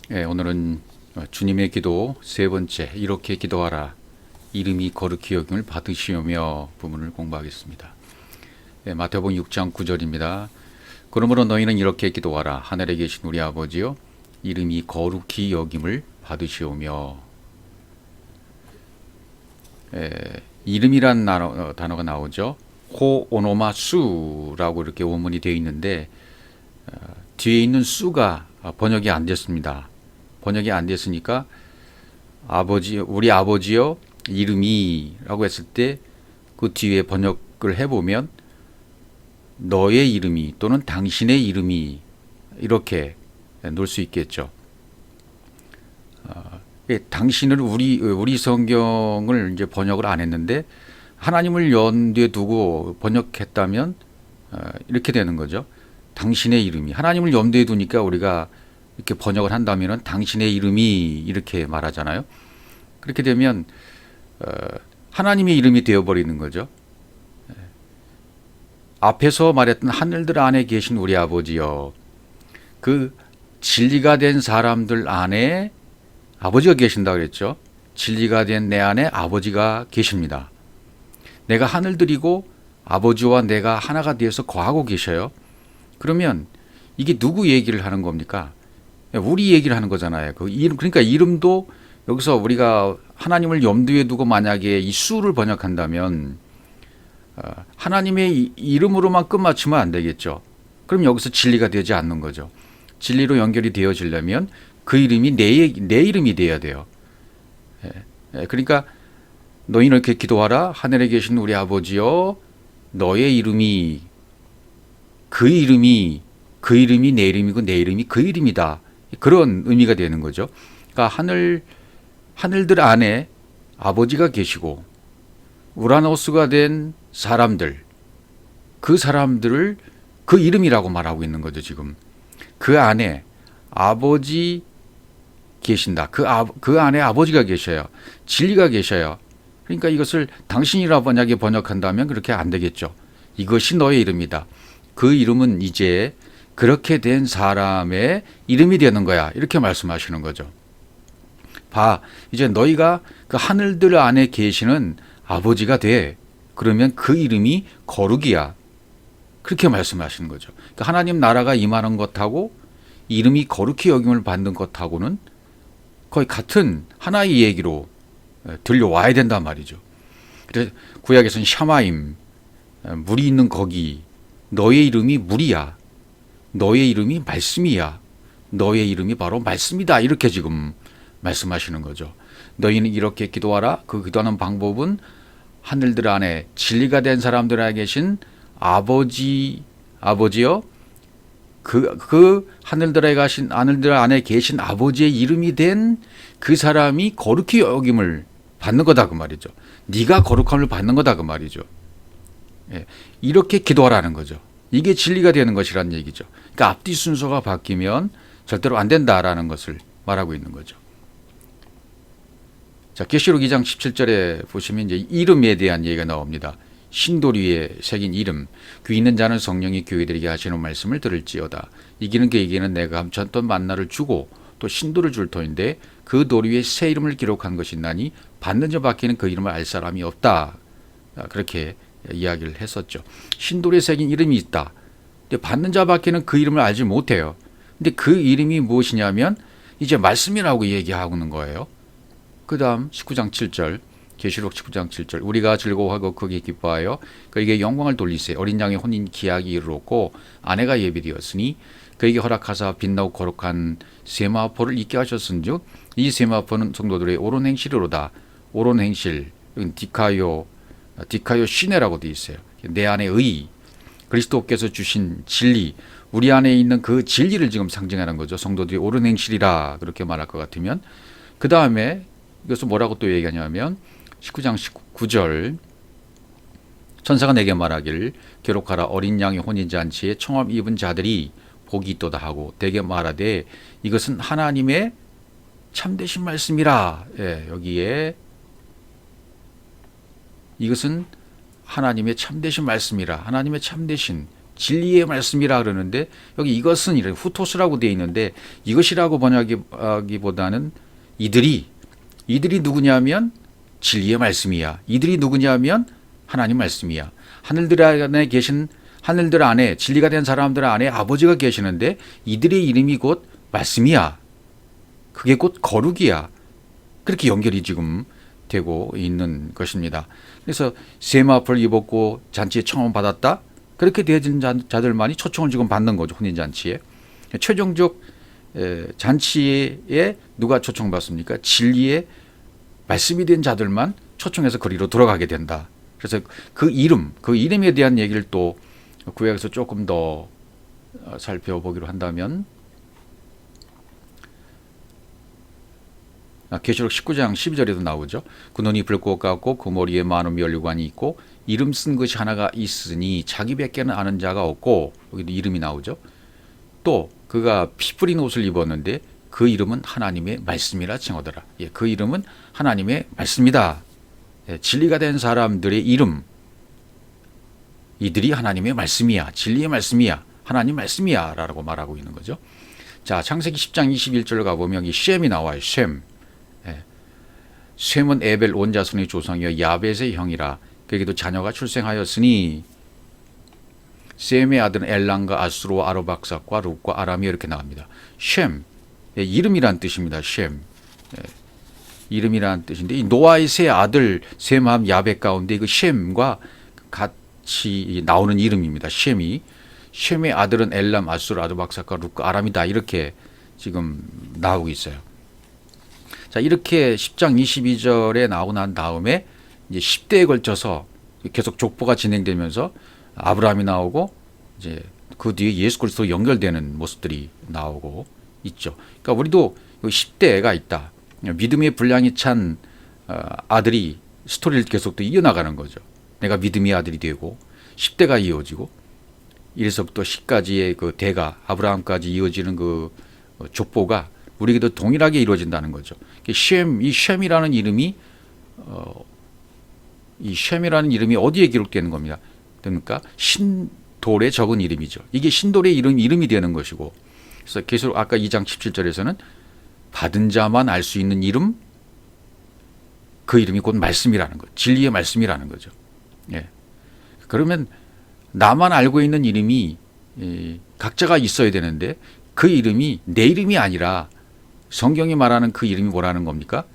오늘은 주님의 기도 세 번째, 이렇게 기도하라, 이름이 거룩히 여김을 받으시오며 부분을 공부하겠습니다. 마태복음 6장 9절입니다. 그러므로 너희는 이렇게 기도하라. 하늘에 계신 우리 아버지여, 이름이 거룩히 여김을 받으시오며. 이름이란 단어가 나오죠. 호오노마수라고 이렇게 원문이 되어 있는데 뒤에 있는 수가 번역이 안 됐습니다. 번역이 안 됐으니까 우리 아버지여 이름이라고 했을 때 그 뒤에 번역을 해보면 너의 이름이 또는 당신의 이름이 이렇게 놓을 수 있겠죠. 당신을 우리 성경을 이제 번역을 안 했는데 하나님을 연두에 두고 번역했다면 이렇게 되는 거죠. 당신의 이름이, 하나님을 염두에 두니까 우리가 이렇게 번역을 한다면은 당신의 이름이 이렇게 말하잖아요. 그렇게 되면 하나님의 이름이 되어버리는 거죠. 앞에서 말했던 하늘들 안에 계신 우리 아버지여, 그 진리가 된 사람들 안에 아버지가 계신다 그랬죠. 진리가 된 내 안에 아버지가 계십니다. 내가 하늘들이고 아버지와 내가 하나가 되어서 거하고 계셔요. 그러면 이게 누구 얘기를 하는 겁니까? 우리 얘기를 하는 거잖아요. 그러니까 이름도 여기서 우리가 하나님을 염두에 두고 만약에 이 수를 번역한다면 하나님의 이름으로만 끝맞추면 안 되겠죠. 그럼 여기서 진리가 되지 않는 거죠. 진리로 연결이 되어지려면 그 이름이 내 이름이 돼야 돼요. 그러니까 너희는 이렇게 기도하라. 하늘에 계신 우리 아버지여, 너의 이름이 그 이름이 내 이름이고 내 이름이 그 이름이다. 그런 의미가 되는 거죠. 그러니까 하늘들 안에 아버지가 계시고 우라노스가 된 사람들, 그 사람들을 그 이름이라고 말하고 있는 거죠. 지금 그 안에 아버지 계신다. 그 안에 아버지가 계셔요. 진리가 계셔요. 그러니까 이것을 당신이라 만약에 번역한다면 그렇게 안 되겠죠. 이것이 너의 이름이다. 그 이름은 이제 그렇게 된 사람의 이름이 되는 거야. 이렇게 말씀하시는 거죠. 이제 너희가 그 하늘들 안에 계시는 아버지가 돼. 그러면 그 이름이 거룩이야. 그렇게 말씀하시는 거죠. 그러니까 하나님 나라가 임하는 것하고 이름이 거룩히 여김을 받는 것하고는 거의 같은 하나의 얘기로 들려와야 된단 말이죠. 그래서 구약에서는 샤마임, 물이 있는 거기, 너의 이름이 물이야. 너의 이름이 말씀이야. 너의 이름이 바로 말씀이다. 이렇게 지금 말씀하시는 거죠. 너희는 이렇게 기도하라. 그 기도하는 방법은 하늘들 안에 진리가 된 사람들 안에 계신 아버지여, 그 하늘들 안에 계신 아버지의 이름이 된 그 사람이 거룩히 여김을 받는 거다 그 말이죠. 네가 거룩함을 받는 거다 그 말이죠. 이렇게 기도하라는 거죠. 이게 진리가 되는 것이란 얘기죠. 그러니까 앞뒤 순서가 바뀌면 절대로 안 된다라는 것을 말하고 있는 거죠. 자, 계시록 2장 17절에 보시면 이제 이름에 대한 얘기가 나옵니다. 신돌 위에 새긴 이름, 귀 있는 자는 성령이 교회들에게 하시는 말씀을 들을지어다. 이기는 그에게는 내가 감췄던 만나를 주고 또 신돌을 줄 터인데 그 돌 위에 새 이름을 기록한 것이 있나니 받는 자밖에는 그 이름을 알 사람이 없다. 그렇게 이야기를 했었죠. 신돌에 새긴 이름이 있다. 근데 받는 자밖에는 그 이름을 알지 못해요. 근데 그 이름이 무엇이냐면 이제 말씀이라고 얘기하고는 거예요. 그 다음 19장 7절, 계시록 19장 7절, 우리가 즐거워하고 크게 기뻐하여 그에게 영광을 돌리세. 어린 양의 혼인 기약이 이르렀고 아내가 예비되었으니 그에게 허락하사 빛나고 거룩한 세마포를 있게 하셨은즉 이 세마포는 성도들의 옳은 행실이로다. 옳은 행실, 디카요 시네라고 되어 있어요. 내 안에 의, 그리스도께서 주신 진리, 우리 안에 있는 그 진리를 지금 상징하는 거죠. 성도들이 옳은 행실이라 그렇게 말할 것 같으면 그 다음에 이것을 뭐라고 또 얘기하냐면 19장 19절, 천사가 내게 말하기를 기록하라. 어린 양의 혼인잔치에 청함 입은 자들이 복이 있도다 하고 대개 말하되 이것은 하나님의 참되신 말씀이라. 여기에 이것은 하나님의 참되신 말씀이라. 하나님의 참되신 진리의 말씀이라 그러는데 여기 이것은 이런 후토스라고 되어 있는데 이것이라고 번역하기보다는 이들이 누구냐면 진리의 말씀이야. 이들이 누구냐면 하나님 말씀이야. 하늘들 안에 진리가 된 사람들 안에 아버지가 계시는데 이들의 이름이 곧 말씀이야. 그게 곧 거룩이야. 그렇게 연결이 지금 되고 있는 것입니다. 그래서 세마포를 입었고 잔치에 청혼 받았다. 그렇게 되어진 자들만이 초청을 지금 받는 거죠. 혼인잔치에. 최종적 잔치에 누가 초청받습니까? 진리의 말씀이 된 자들만 초청해서 거리로 들어가게 된다. 그래서 그 이름에 대한 얘기를 또 구약에서 조금 더 살펴보기로 한다면 계시록 19장 12절에도 나오죠. 그 눈이 불꽃 같고 그 머리에 많은 면류관이 있고 이름 쓴 것이 하나가 있으니 자기밖에는 아는 자가 없고 여기도 이름이 나오죠. 또 그가 피 뿌린 옷을 입었는데 그 이름은 하나님의 말씀이라 칭하더라. 그 이름은 하나님의 말씀이다. 진리가 된 사람들의 이름, 이들이 하나님의 말씀이야. 진리의 말씀이야. 하나님 말씀이야 라고 말하고 있는 거죠. 자, 창세기 10장 21절 가보면 이 셈이 나와요. 셈은 에벨 온 자손의 조상이여 야벳의 형이라. 그에게도 자녀가 출생하였으니 셈의 아들은 엘람과 아수르와 아르박삭과 룻과 아람이 이렇게 나옵니다. 셈, 이름이란 뜻입니다. 셈, 이름이란 뜻인데 이 노아의 세 아들 셈함 야벳 가운데 그 셈과 같이 나오는 이름입니다. 셈의 아들은 엘람, 아수르, 아르박삭과 룻과 아람이다. 이렇게 지금 나오고 있어요. 자, 이렇게 10장 22절에 나오고 난 다음에 이제 10대에 걸쳐서 계속 족보가 진행되면서 아브라함이 나오고 이제 그 뒤에 예수 그리스도 연결되는 모습들이 나오고 있죠. 그러니까 우리도 10대가 있다. 믿음의 분량이 찬 아들이 스토리를 계속 또 이어나가는 거죠. 내가 믿음의 아들이 되고 10대가 이어지고 1에서부터 10까지의 그 대가 아브라함까지 이어지는 그 족보가 우리에게도 동일하게 이루어진다는 거죠. 이 셈이라는 이름이 어디에 기록되는 겁니다. 그러니까 신돌에 적은 이름이죠. 이게 신돌의 이름이 되는 것이고, 그래서 계속 아까 2장 17절에서는 받은 자만 알 수 있는 이름, 그 이름이 곧 말씀이라는 것, 진리의 말씀이라는 거죠. 예. 그러면 나만 알고 있는 이름이 각자가 있어야 되는데 그 이름이 내 이름이 아니라 성경이 말하는 그 이름이 뭐라는 겁니까?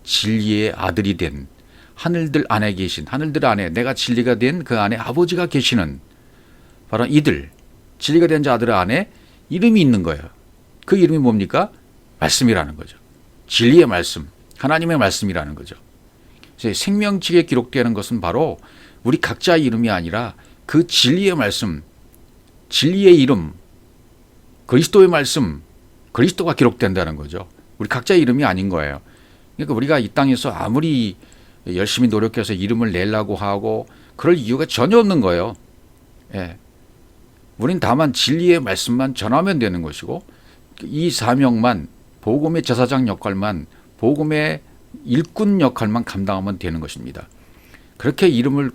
진리의 아들이 된 하늘들 안에 계신, 하늘들 안에 내가 진리가 된 그 안에 아버지가 계시는 바로 이들, 진리가 된 자들 안에 이름이 있는 거예요. 그 이름이 뭡니까? 말씀이라는 거죠. 진리의 말씀, 하나님의 말씀이라는 거죠. 생명책에 기록되는 것은 바로 우리 각자의 이름이 아니라 그 진리의 말씀, 진리의 이름, 그리스도의 말씀, 그리스도가 기록된다는 거죠. 우리 각자의 이름이 아닌 거예요. 그러니까 우리가 이 땅에서 아무리 열심히 노력해서 이름을 내려고 하고 그럴 이유가 전혀 없는 거예요. 예. 우린 다만 진리의 말씀만 전하면 되는 것이고 이 사명만, 복음의 제사장 역할만, 복음의 일꾼 역할만 감당하면 되는 것입니다. 그렇게 이름을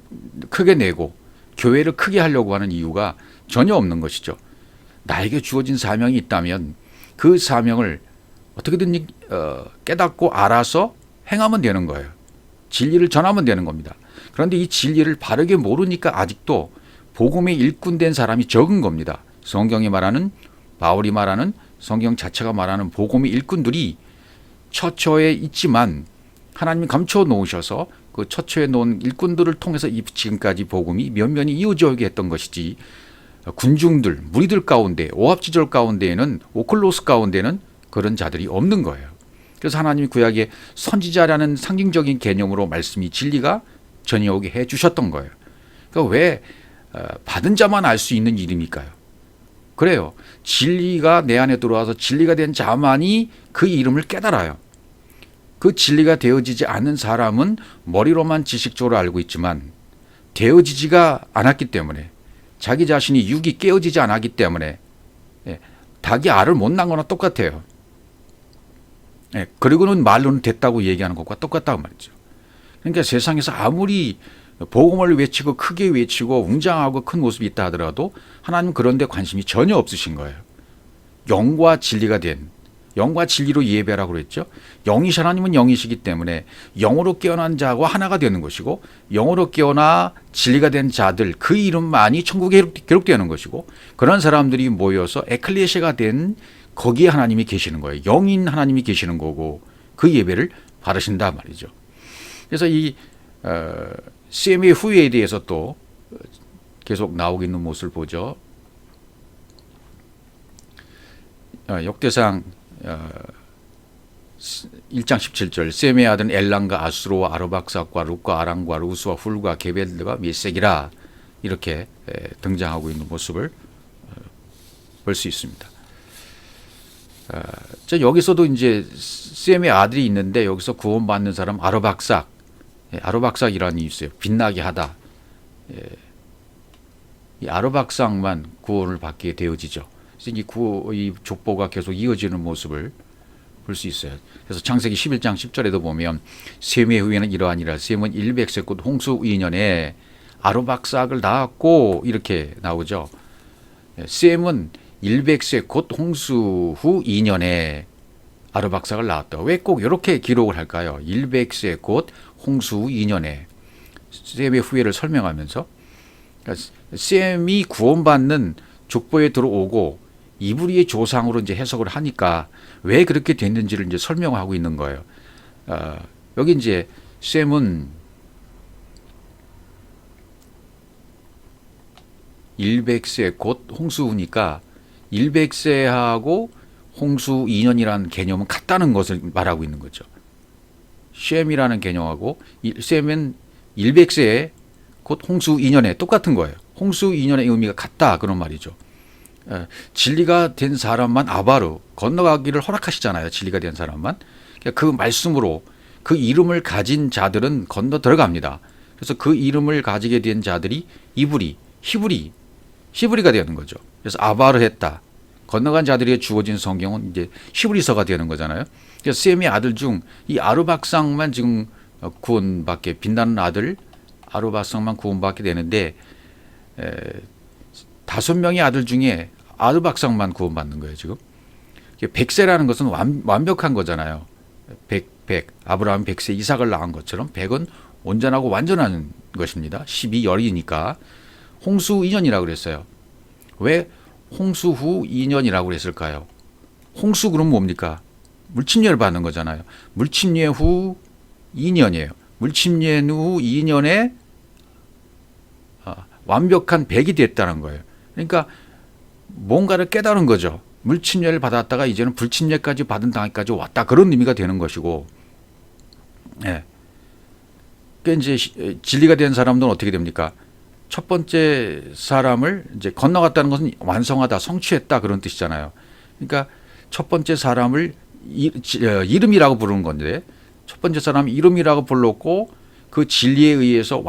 크게 내고 교회를 크게 하려고 하는 이유가 전혀 없는 것이죠. 나에게 주어진 사명이 있다면 그 사명을 어떻게든 깨닫고 알아서 행하면 되는 거예요. 진리를 전하면 되는 겁니다. 그런데 이 진리를 바르게 모르니까 아직도 복음의 일꾼된 사람이 적은 겁니다. 성경이 말하는, 바울이 말하는, 성경 자체가 말하는 복음의 일꾼들이 처처에 있지만 하나님이 감춰 놓으셔서 그 처처에 놓은 일꾼들을 통해서 지금까지 복음이 면면이 이어져 오게 했던 것이지, 군중들, 무리들 가운데, 오합지졸 가운데에는, 오클로스 가운데는 그런 자들이 없는 거예요. 그래서 하나님이 구약에 선지자라는 상징적인 개념으로 말씀이, 진리가 전해오게 해 주셨던 거예요. 그러니까 왜 받은 자만 알 수 있는 이름일까요? 그래요. 진리가 내 안에 들어와서 진리가 된 자만이 그 이름을 깨달아요. 그 진리가 되어지지 않는 사람은 머리로만 지식적으로 알고 있지만 되어지지가 않았기 때문에, 자기 자신이 육이 깨어지지 않았기 때문에 닭이 알을 못 낳은 거나 똑같아요. 그리고는 말로는 됐다고 얘기하는 것과 똑같다고 말이죠. 그러니까 세상에서 아무리 복음을 외치고 크게 외치고 웅장하고 큰 모습이 있다 하더라도 하나님 그런 데 관심이 전혀 없으신 거예요. 영과 진리가 된, 영과 진리로 예배라고 그랬죠. 영이신 하나님은 영이시기 때문에 영으로 깨어난 자와 하나가 되는 것이고, 영으로 깨어나 진리가 된 자들, 그 이름만이 천국에 기록되는 것이고, 그런 사람들이 모여서 에클레시아가 된 거기에 하나님이 계시는 거예요. 영인 하나님이 계시는 거고, 그 예배를 받으신다 말이죠. 그래서 이 CM의 후예에 대해서 또 계속 나오고 있는 모습을 보죠. 역대상 1장 17절 셈의 아들은 엘람과 아수로와 아르박삭과 룻과 아람과 루스와 훌과 게벨과 메섹이라 이렇게 등장하고 있는 모습을 볼 수 있습니다. 여기서도 이제 셈의 아들이 있는데 여기서 구원받는 사람 아르박삭, 아르박삭이라는 이유 있어요. 빛나게 하다. 이 아르박삭만 구원을 받게 되어지죠. 그래서 이 족보가 계속 이어지는 모습을 볼 수 있어요. 그래서 창세기 11장 10절에도 보면 셈의 후예는 이러하니라. 셈은 100세 곧 홍수 2년에 아르박삭을 낳았고 이렇게 나오죠. 셈은 100세 곧 홍수 후 2년에 아르박삭을 낳았다. 왜 꼭 이렇게 기록을 할까요? 100세 곧 홍수 후 2년에 셈의 후예를 설명하면서, 그러니까 셈이 구원받는 족보에 들어오고 이브리의 조상으로 이제 해석을 하니까 왜 그렇게 됐는지를 이제 설명하고 있는 거예요. 여기 이제 셈은 100세 곧 홍수 후니까 100세하고 홍수 2년이라는 개념은 같다는 것을 말하고 있는 거죠. 셈이라는 개념하고 셈은 100세에 곧 홍수 2년에 똑같은 거예요. 홍수 2년의 의미가 같다 그런 말이죠. 진리가 된 사람만 아바르 건너가기를 허락하시잖아요. 진리가 된 사람만. 그 말씀으로 그 이름을 가진 자들은 건너 들어갑니다. 그래서 그 이름을 가지게 된 자들이 이브리, 히브리가 되는 거죠. 그래서 아바르 했다. 건너간 자들에게 주어진 성경은 이제 히브리서가 되는 거잖아요. 그래서 셈의 아들 중 이 아르박삭만 지금 구원받게, 빛나는 아들 아르박삭만 구원받게 되는데 5명의 아들 중에 아르박삭만 구원받는 거예요. 지금 100세라는 것은 완벽한 거잖아요. 100 아브라함 100세 이삭을 낳은 것처럼 100은 온전하고 완전한 것입니다. 12열이니까 홍수 2년이라고 그랬어요. 왜 홍수 후 2년이라고 그랬을까요? 홍수 그럼 뭡니까? 물침례를 받는 거잖아요. 물침례 후 2년이에요. 물침례 후 2년에 완벽한 100이 됐다는 거예요. 그러니까 뭔가를 깨달은 거죠. 물침례를 받았다가 이제는 불침례까지 받은 단계까지 왔다. 그런 의미가 되는 것이고, 그러니까 이제 진리가 된 사람들은 어떻게 됩니까? 첫 번째 사람을 이제 건너갔다는 것은 완성하다, 성취했다 그런 뜻이잖아요. 그러니까 첫 번째 사람을 이름이라고 부르는 건데, 첫 번째 사람 이름이라고 불렀고 그 진리에 의해서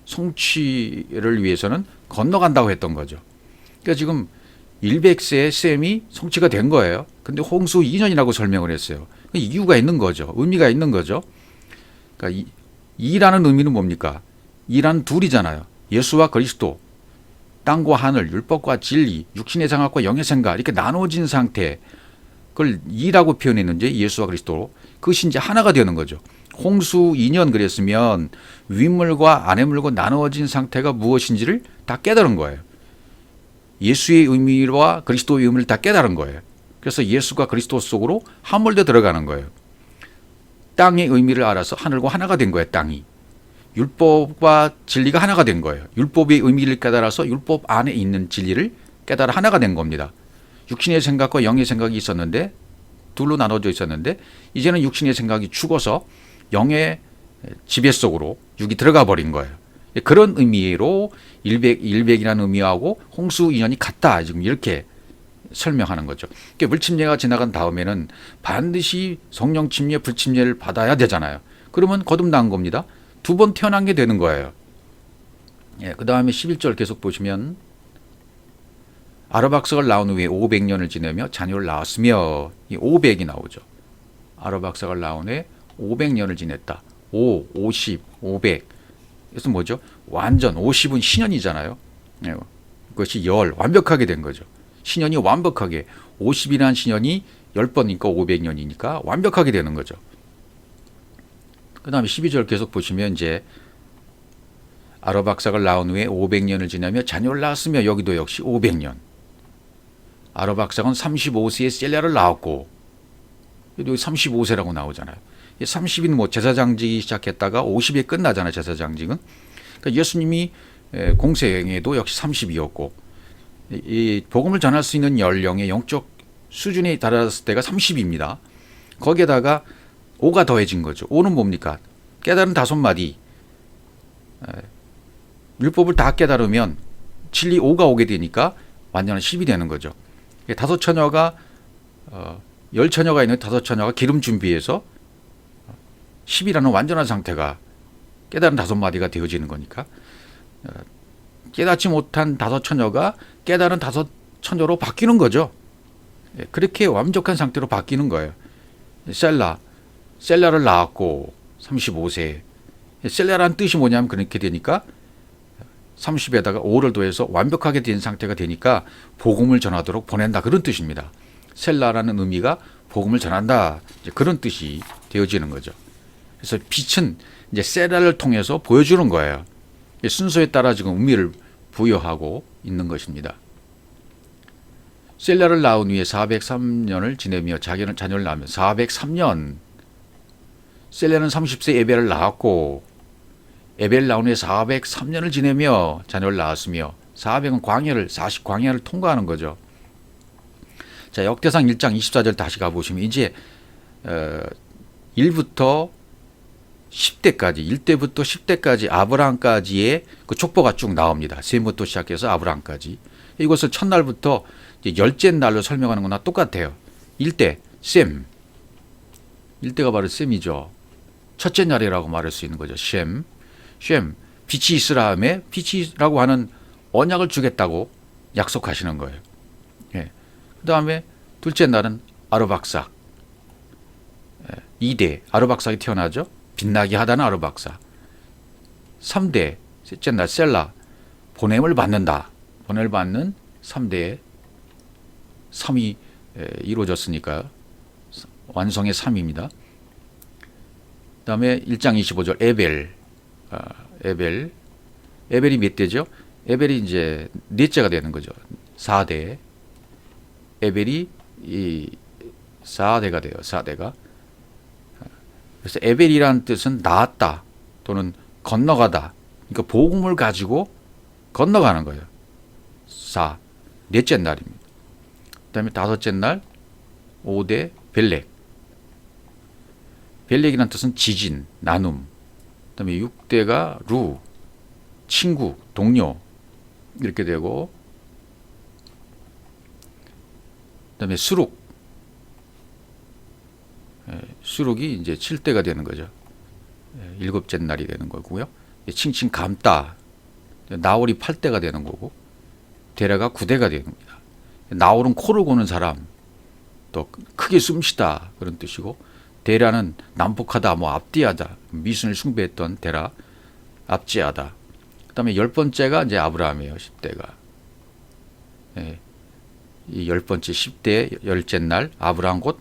성취를 위해서는 건너간다고 했던 거죠. 그러니까 지금 100세의 셈이 성취가 된 거예요. 근데 홍수 2년이라고 설명을 했어요. 이유가 있는 거죠. 의미가 있는 거죠. 그러니까 이라는 의미는 뭡니까? 이라는 둘이잖아요. 예수와 그리스도, 땅과 하늘, 율법과 진리, 육신의 생각과 영의 생각 이렇게 나눠진 상태, 그걸 이라고 표현했는지 예수와 그리스도, 그것이 이제 하나가 되는 거죠. 홍수 2년 그랬으면 윗물과 아랫물과 나누어진 상태가 무엇인지를 다 깨달은 거예요. 예수의 의미와 그리스도의 의미를 다 깨달은 거예요. 그래서 예수가 그리스도 속으로 함몰돼 들어가는 거예요. 땅의 의미를 알아서 하늘과 하나가 된 거예요. 땅이. 율법과 진리가 하나가 된 거예요. 율법의 의미를 깨달아서 율법 안에 있는 진리를 깨달아 하나가 된 겁니다. 육신의 생각과 영의 생각이 있었는데, 둘로 나눠져 있었는데 이제는 육신의 생각이 죽어서 영의 지배 속으로 육이 들어가 버린 거예요. 그런 의미로 100이라는 의미하고 홍수 2년이 같다. 지금 이렇게 설명하는 거죠. 그러니까 물침례가 지나간 다음에는 반드시 성령 침례, 불침례를 받아야 되잖아요. 그러면 거듭난 겁니다. 2번 태어난 게 되는 거예요. 그 다음에 11절 계속 보시면 아르박삭을 낳은 후에 500년을 지내며 자녀를 낳았으며, 이 500이 나오죠. 아르박삭을 낳은 후에 500년을 지냈다. 50, 500. 그래서 뭐죠? 완전 50은 신현이잖아요. 예, 그것이 열 완벽하게 된 거죠. 신현이 완벽하게 50이라는 신현이 10번이니까 500년이니까 완벽하게 되는 거죠. 그 다음에 12절 계속 보시면 이제 아르박삭을 낳은 후에 500년을 지나며 자녀를 낳았으며 여기도 역시 500년. 아르박삭은 35세에 셀라를 낳았고 여기 35세라고 나오잖아요. 30인 뭐 제사장직이 시작했다가 50에 끝나잖아요. 제사장직은. 그러니까 예수님이 공생애도 역시 30이었고 이 복음을 전할 수 있는 연령의 영적 수준에 달았을 때가 30입니다. 거기에다가 5가 더해진 거죠. 5는 뭡니까? 깨달은 5마디. 율법을 다 깨달으면 진리 5가 오게 되니까 완전한 10이 되는 거죠. 5처녀가 10처녀가 있는 5처녀가 기름 준비해서 10이라는 완전한 상태가 깨달은 5마디가 되어지는 거니까 깨닫지 못한 5처녀가 깨달은 5처녀로 바뀌는 거죠. 그렇게 완벽한 상태로 바뀌는 거예요. 셀라를 낳았고 35세. 셀라라는 뜻이 뭐냐면 그렇게 되니까 30에다가 5를 더해서 완벽하게 된 상태가 되니까 복음을 전하도록 보낸다. 그런 뜻입니다. 셀라라는 의미가 복음을 전한다. 이제 그런 뜻이 되어지는 거죠. 그래서 빛은 이제 셀라를 통해서 보여주는 거예요. 순서에 따라 지금 의미를 부여하고 있는 것입니다. 셀라를 낳은 후에 403년을 지내며 자녀를 낳으며 403년. 셀라는 30세 에벨을 낳았고 에벨 낳은 후에 403년을 지내며 자녀를 낳았으며 400은 광야를 40 광야를 통과하는 거죠. 자, 역대상 1장 24절 다시 가보시면 이제 1부터 10대까지 1대부터 10대까지 아브라함까지의 그 족보가 쭉 나옵니다. 셈부터 시작해서 아브라함까지. 이것을 첫날부터 이제 열째 날로 설명하는 거나 똑같아요. 1대 셈. 1대가 바로 셈이죠. 첫째 날이라고 말할 수 있는 거죠. 셈. 빛이 있으라함에 빛이라고 하는 언약을 주겠다고 약속하시는 거예요. 예. 그 다음에 둘째 날은 아르박삭. 2대 아르박삭이 태어나죠. 빛나게 하다는 아르박삭. 3대 셋째 날 셀라. 보냄을 받는다. 보냄을 받는 3대에 3이 이루어졌으니까 완성의 3입니다. 그 다음에 1장 25절 에벨이 몇 대죠? 에벨이 이제 넷째가 되는 거죠. 4대. 에벨이 이 4대가 돼요. 4대가. 그래서 에벨이라는 뜻은 나았다 또는 건너가다. 그러니까 복음을 가지고 건너가는 거예요. 4. 넷째 날입니다. 그 다음에 다섯째 날 5대 벨렉. 벨렉이라는 뜻은 지진, 나눔. 그 다음에 6대가 루, 친구, 동료 이렇게 되고 그 다음에 수룩. 수룩이 이제 7대가 되는 거죠. 7째 날이 되는 거고요. 칭칭 감따. 나홀이 8대가 되는 거고 데라가 9대가 되는 겁니다. 나홀은 코를 고는 사람, 또 크게 숨쉬다 그런 뜻이고 데라는 난폭하다, 뭐 앞뒤하다, 미신을 숭배했던 데라, 앞지하다. 그다음에 10번째가 이제 아브라함이에요. 10대가. 이 10번째 10대 열째 날 아브라함 곧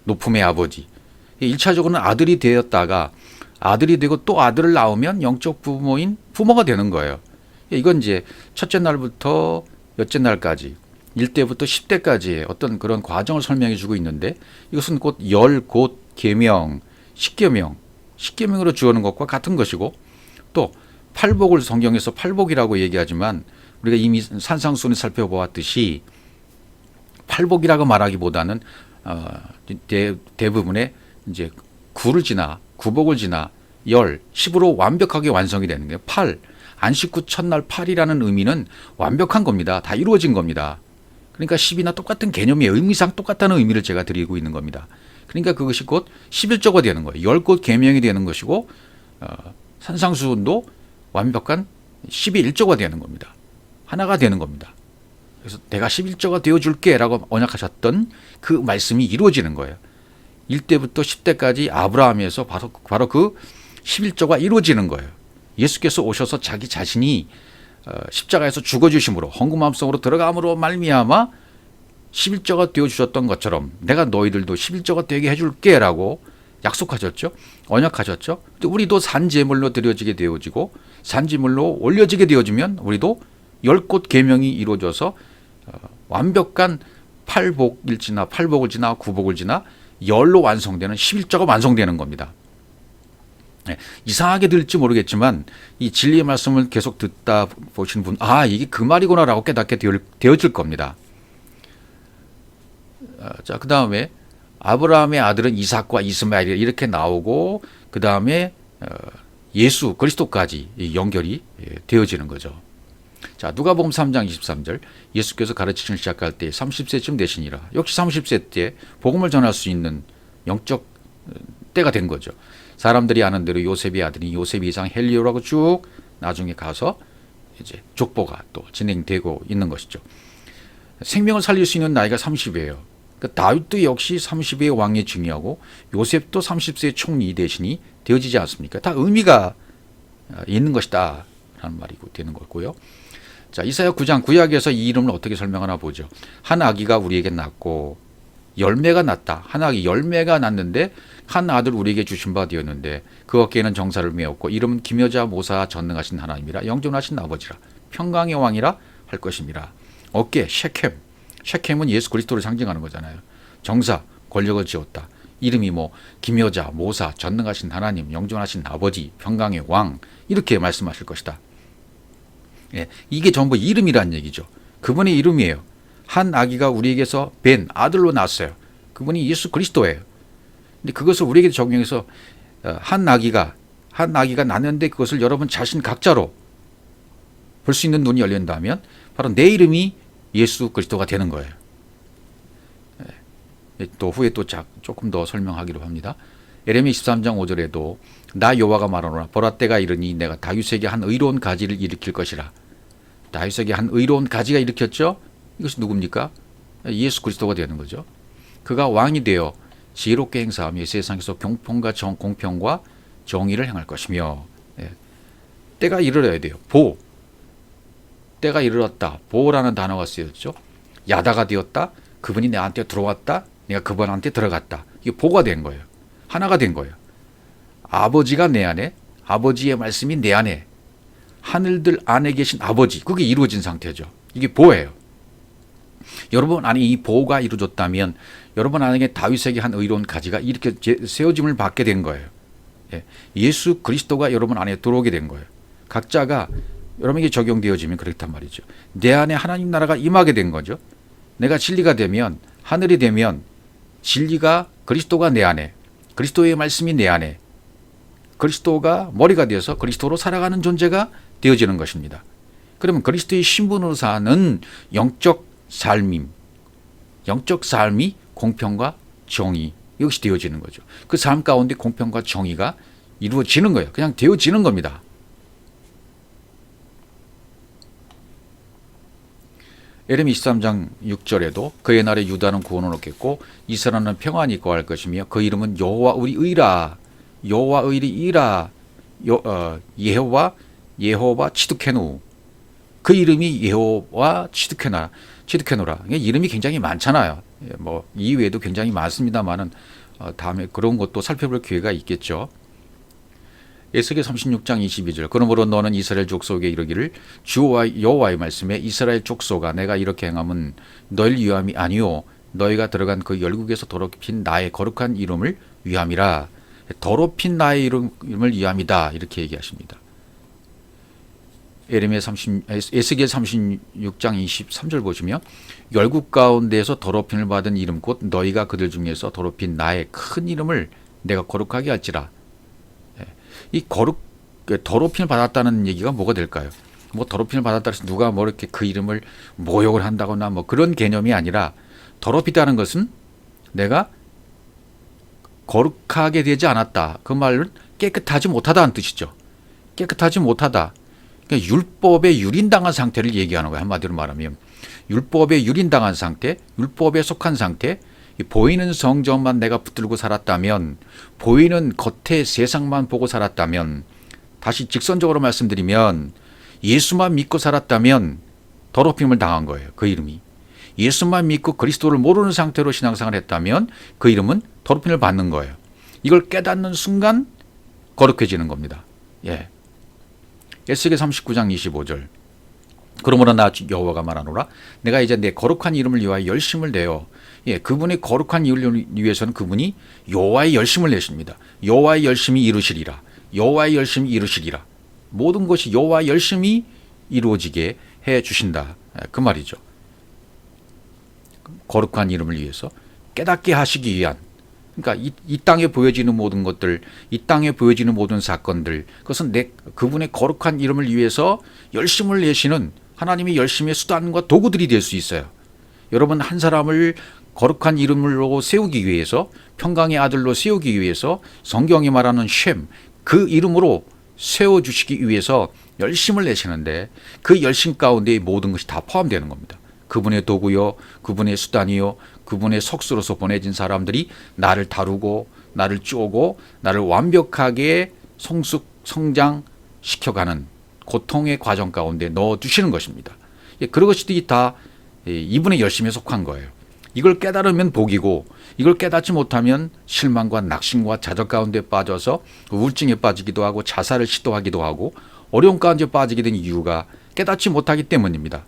높음의 아버지. 1차적으로는 아들이 되었다가 아들이 되고 또 아들을 낳으면 영적 부모인 부모가 되는 거예요. 이건 이제 첫째 날부터 여째 날까지 1대부터 10대까지의 어떤 그런 과정을 설명해 주고 있는데 이것은 곧 곧 계명, 십계명으로 주어는 것과 같은 것이고 또 팔복을 성경에서 팔복이라고 얘기하지만 우리가 이미 산상수훈을 살펴보았듯이 팔복이라고 말하기보다는 대부분의 이제 구복을 지나 10으로 완벽하게 완성이 되는 거예요. 안식 후 첫날 8이라는 의미는 완벽한 겁니다. 다 이루어진 겁니다. 그러니까 10이나 똑같은 개념이에요. 의미상 똑같다는 의미를 제가 드리고 있는 겁니다. 그러니까 그것이 곧 11조가 되는 거예요. 10곧 계명이 되는 것이고 산상수훈도 완벽한 11조가 되는 겁니다. 하나가 되는 겁니다. 그래서 내가 11조가 되어줄게 라고 언약하셨던 그 말씀이 이루어지는 거예요. 1대부터 10대까지 아브라함에서 바로 그 11조가 이루어지는 거예요. 예수께서 오셔서 자기 자신이 십자가에서 죽어주심으로 헌금함성으로 들어감으로 말미암아 11조가 되어주셨던 것처럼 내가 너희들도 11조가 되게 해줄게 라고 약속하셨죠. 언약하셨죠. 우리도 산제물로 드려지게 되어지고 산제물로 올려지게 되어지면 우리도 10곳 계명이 이루어져서 완벽한 팔복일지나 팔복을 지나 구복을 지나 열로 완성되는 11조가 완성되는 겁니다. 네, 이상하게 들릴지 모르겠지만 이 진리의 말씀을 계속 듣다 보시는 분, 이게 그 말이구나라고 깨닫게 되어질 겁니다. 자, 그 다음에 아브라함의 아들은 이삭과 이스마엘이 이렇게 나오고 그 다음에 예수 그리스도까지 연결이 되어지는 거죠. 자, 누가복음 3장 23절 예수께서 가르치시기 시작할 때 30세쯤 되시니라. 역시 30세 때 복음을 전할 수 있는 영적 때가 된 거죠. 사람들이 아는 대로 요셉의 아들이 요셉 이상 헬리오라고 쭉 나중에 가서 이제 족보가 또 진행되고 있는 것이죠. 생명을 살릴 수 있는 나이가 30이에요. 그러니까 다윗도 역시 30의 왕이 중요하고 요셉도 30세의 총리 대신이 되어지지 않습니까? 다 의미가 있는 것이다 라는 말이 되는 거고요. 자, 이사야 9장 구약에서 이 이름을 어떻게 설명하나 보죠. 한 아기가 우리에게 낳고 열매가 났다. 한 아기 열매가 났는데 한 아들 우리에게 주신 바 되었는데 그 어깨에는 정사를 메었고 이름은 기묘자 모사 전능하신 하나님이라 영존하신 아버지라 평강의 왕이라 할 것입니다. 어깨 셰켐은 예수 그리스도를 상징하는 거잖아요. 정사 권력을 지었다. 이름이 기묘자 모사 전능하신 하나님 영존하신 아버지 평강의 왕 이렇게 말씀하실 것이다. 예, 이게 전부 이름이란 얘기죠. 그분의 이름이에요. 한 아기가 우리에게서 뵌 아들로 낳았어요. 그분이 예수 그리스도예요. 근데 그것을 우리에게 적용해서 한 아기가 낳는데 그것을 여러분 자신 각자로 볼 수 있는 눈이 열린다면 바로 내 이름이 예수 그리스도가 되는 거예요. 또 후에 또 조금 더 설명하기로 합니다. 예레미야 23장 5절에도 나 여호와가 말하노라 보라 때가 이르니 내가 다윗에게 한 의로운 가지를 일으킬 것이라. 다윗에게 한 의로운 가지가 일으켰죠. 이것이 누굽니까? 예수 그리스도가 되는 거죠. 그가 왕이 되어 지혜롭게 행사하며 세상에서 공평과 정의를 행할 것이며 때가 이르러야 돼요. 때가 이르렀다. 보라는 단어가 쓰였죠. 야다가 되었다. 그분이 내한테 들어왔다. 내가 그분한테 들어갔다. 이게 보가 된 거예요. 하나가 된 거예요. 아버지가 내 안에, 아버지의 말씀이 내 안에, 하늘들 안에 계신 아버지, 그게 이루어진 상태죠. 이게 보예요. 여러분 안에 이 보가 이루어졌다면 여러분 안에 다윗에게 한 의로운 가지가 이렇게 세워짐을 받게 된 거예요. 예수 그리스도가 여러분 안에 들어오게 된 거예요. 각자가 여러분에게 적용되어지면 그렇단 말이죠. 내 안에 하나님 나라가 임하게 된 거죠. 내가 진리가 되면, 하늘이 되면 진리가 그리스도가 내 안에, 그리스도의 말씀이 내 안에, 그리스도가 머리가 되어서 그리스도로 살아가는 존재가 되어지는 것입니다. 그러면 그리스도의 신분으로 사는 영적 삶이 공평과 정의 이것이 되어지는 거죠. 그 삶 가운데 공평과 정의가 이루어지는 거예요. 그냥 되어지는 겁니다. 예레미야 23장 6절에도 그의 날에 유다는 구원을 얻겠고 이스라엘은 평안이 거할 것이며 그 이름은 여호와 우리 의라 여호와 의리 이라 예호와 치드케누 그 이름이 예호와 치드케노라 이름이 굉장히 많잖아요. 이외에도 굉장히 많습니다만은 다음에 그런 것도 살펴볼 기회가 있겠죠. 에스겔 36장 22절 그러므로 너는 이스라엘 족속에 이르기를 주와 여호와의 말씀에 이스라엘 족속아 내가 이렇게 행함은 너희를 위함이 아니요 너희가 들어간 그 열국에서 더럽힌 나의 거룩한 이름을 위함이라. 더럽힌 나의 이름을 위함이다 이렇게 얘기하십니다. 에스겔 36장 23절 보시면 열국 가운데에서 더럽힘을 받은 이름 곧 너희가 그들 중에서 더럽힌 나의 큰 이름을 내가 거룩하게 할지라. 이 더럽힘을 받았다는 얘기가 뭐가 될까요? 더럽힘을 받았다 해서 누가 이렇게 그 이름을 모욕을 한다거나 그런 개념이 아니라 더럽히다는 것은 내가 거룩하게 되지 않았다. 그 말은 깨끗하지 못하다는 뜻이죠. 깨끗하지 못하다. 그러니까 율법에 유린당한 상태를 얘기하는 거예요. 한마디로 말하면 율법에 유린당한 상태, 율법에 속한 상태, 보이는 성전만 내가 붙들고 살았다면, 보이는 겉의 세상만 보고 살았다면 다시 직선적으로 말씀드리면 예수만 믿고 살았다면 더럽힘을 당한 거예요. 그 이름이. 예수만 믿고 그리스도를 모르는 상태로 신앙생활을 했다면 그 이름은 더럽힘을 받는 거예요. 이걸 깨닫는 순간 거룩해지는 겁니다. 예. 에스겔 39장 25절. 그러므로 나 여호와가 말하노라 내가 이제 내 거룩한 이름을 위하여 열심을 내어 예, 그분의 거룩한 이름을 위해서는 그분이 여호와의 열심을 내십니다. 여호와의 열심이 이루시리라. 여호와의 열심이 이루시리라. 모든 것이 여호와의 열심이 이루어지게 해 주신다. 그 말이죠. 거룩한 이름을 위해서 깨닫게 하시기 위한, 그러니까 이 땅에 보여지는 모든 것들, 이 땅에 보여지는 모든 사건들, 그것은 그분의 거룩한 이름을 위해서 열심을 내시는 하나님의 열심의 수단과 도구들이 될 수 있어요. 여러분, 한 사람을 거룩한 이름으로 세우기 위해서, 평강의 아들로 세우기 위해서 성경이 말하는 쉔, 그 이름으로 세워주시기 위해서 열심을 내시는데 그 열심 가운데 모든 것이 다 포함되는 겁니다. 그분의 도구요, 그분의 수단이요, 그분의 석수로서 보내진 사람들이 나를 다루고 나를 쪼고 나를 완벽하게 성장시켜가는 고통의 과정 가운데 넣어두시는 것입니다. 그런 것들이 다 이분의 열심에 속한 거예요. 이걸 깨달으면 복이고 이걸 깨닫지 못하면 실망과 낙심과 좌절 가운데 빠져서 우울증에 빠지기도 하고 자살을 시도하기도 하고 어려움 가운데 빠지게 된 이유가 깨닫지 못하기 때문입니다.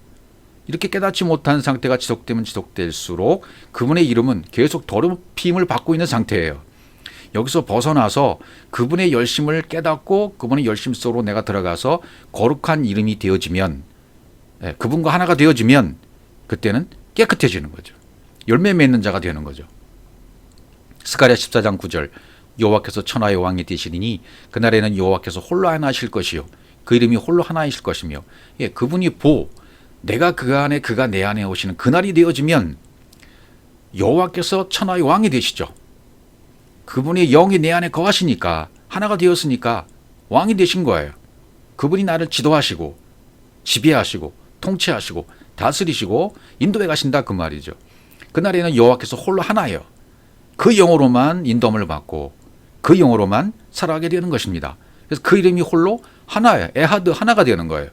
이렇게 깨닫지 못한 상태가 지속되면 지속될수록 그분의 이름은 계속 더럽힘을 받고 있는 상태예요. 여기서 벗어나서 그분의 열심을 깨닫고 그분의 열심 속으로 내가 들어가서 거룩한 이름이 되어지면, 그분과 하나가 되어지면 그때는 깨끗해지는 거죠. 열매 맺는 자가 되는 거죠. 스가랴 14장 9절 여호와께서 천하의 왕이 되시리니 그날에는 여호와께서 홀로 하나 하실 것이요 그 이름이 홀로 하나이실 것이며, 그분이 내가 그 안에 그가 내 안에 오시는 그날이 되어지면 여호와께서 천하의 왕이 되시죠. 그분의 영이 내 안에 거하시니까 하나가 되었으니까 왕이 되신 거예요. 그분이 나를 지도하시고 지배하시고 통치하시고 다스리시고 인도해 가신다 그 말이죠. 그날에는 여호와께서 홀로 하나예요. 그 영으로만 인도함을 받고 그 영으로만 살아가게 되는 것입니다. 그래서 그 이름이 홀로 하나예요. 에하드 하나가 되는 거예요.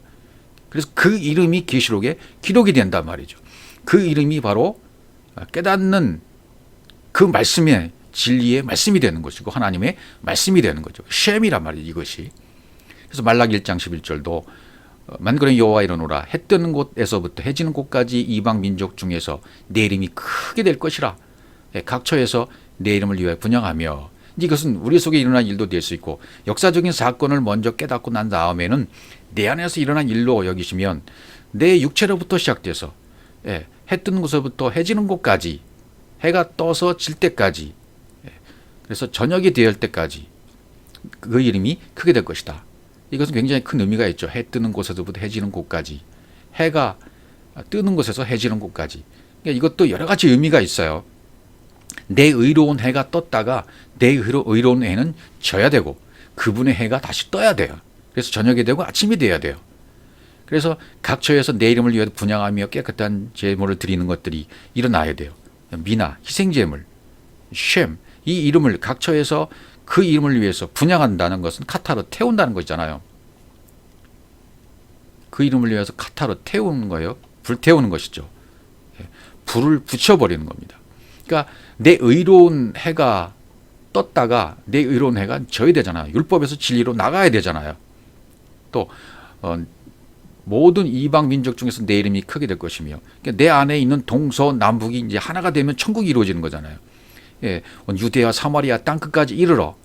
그래서 그 이름이 계시록에 기록이 된단 말이죠. 그 이름이 바로 깨닫는 그 말씀의 진리의 말씀이 되는 것이고 하나님의 말씀이 되는 거죠. 쉔이란 말이죠. 이것이. 그래서 말라기 1장 11절도 만군의 여호와 이르노라 해 뜨는 곳에서부터 해 지는 곳까지 이방 민족 중에서 내 이름이 크게 될 것이라. 각처에서 내 이름을 위하여 분향하며, 이것은 우리 속에 일어난 일도 될 수 있고 역사적인 사건을 먼저 깨닫고 난 다음에는 내 안에서 일어난 일로 여기시면 내 육체로부터 시작돼서 해 뜨는 곳에서부터 해 지는 곳까지, 해가 떠서 질 때까지, 그래서 저녁이 되을 때까지 그 이름이 크게 될 것이다. 이것은 굉장히 큰 의미가 있죠. 해 뜨는 곳에서부터 해 지는 곳까지, 해가 뜨는 곳에서 해 지는 곳까지. 그러니까 이것도 여러 가지 의미가 있어요. 내 의로운 해가 떴다가 내 의로운 해는 져야 되고 그분의 해가 다시 떠야 돼요. 그래서 저녁이 되고 아침이 돼야 돼요. 그래서 각처에서 내 이름을 위해 분향하며 깨끗한 제물을 드리는 것들이 일어나야 돼요. 미나, 희생제물, 쉔, 이 이름을 각처에서 그 이름을 위해서 분향한다는 것은 카타로 태운다는 것이잖아요. 그 이름을 위해서 카타로 태우는 거예요. 불태우는 것이죠. 불을 붙여버리는 겁니다. 그러니까 내 의로운 해가 떴다가 내 의로운 해가 져야 되잖아요. 율법에서 진리로 나가야 되잖아요. 또 모든 이방 민족 중에서 내 이름이 크게 될 것이며, 그러니까 내 안에 있는 동서남북이 이제 하나가 되면 천국이 이루어지는 거잖아요. 유대와 사마리아 땅끝까지 이르러,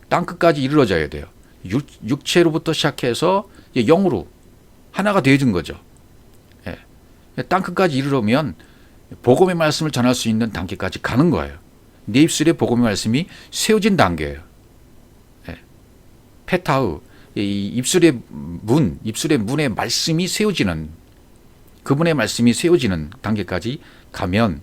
땅끝까지 이르러져야 돼요. 육체로부터 시작해서 영으로 하나가 되어진 거죠. 땅끝까지 이르려면 복음의 말씀을 전할 수 있는 단계까지 가는 거예요. 내 입술에 복음의 말씀이 세워진 단계예요. 페타우, 이 입술의 문의 말씀이 세워지는, 그분의 말씀이 세워지는 단계까지 가면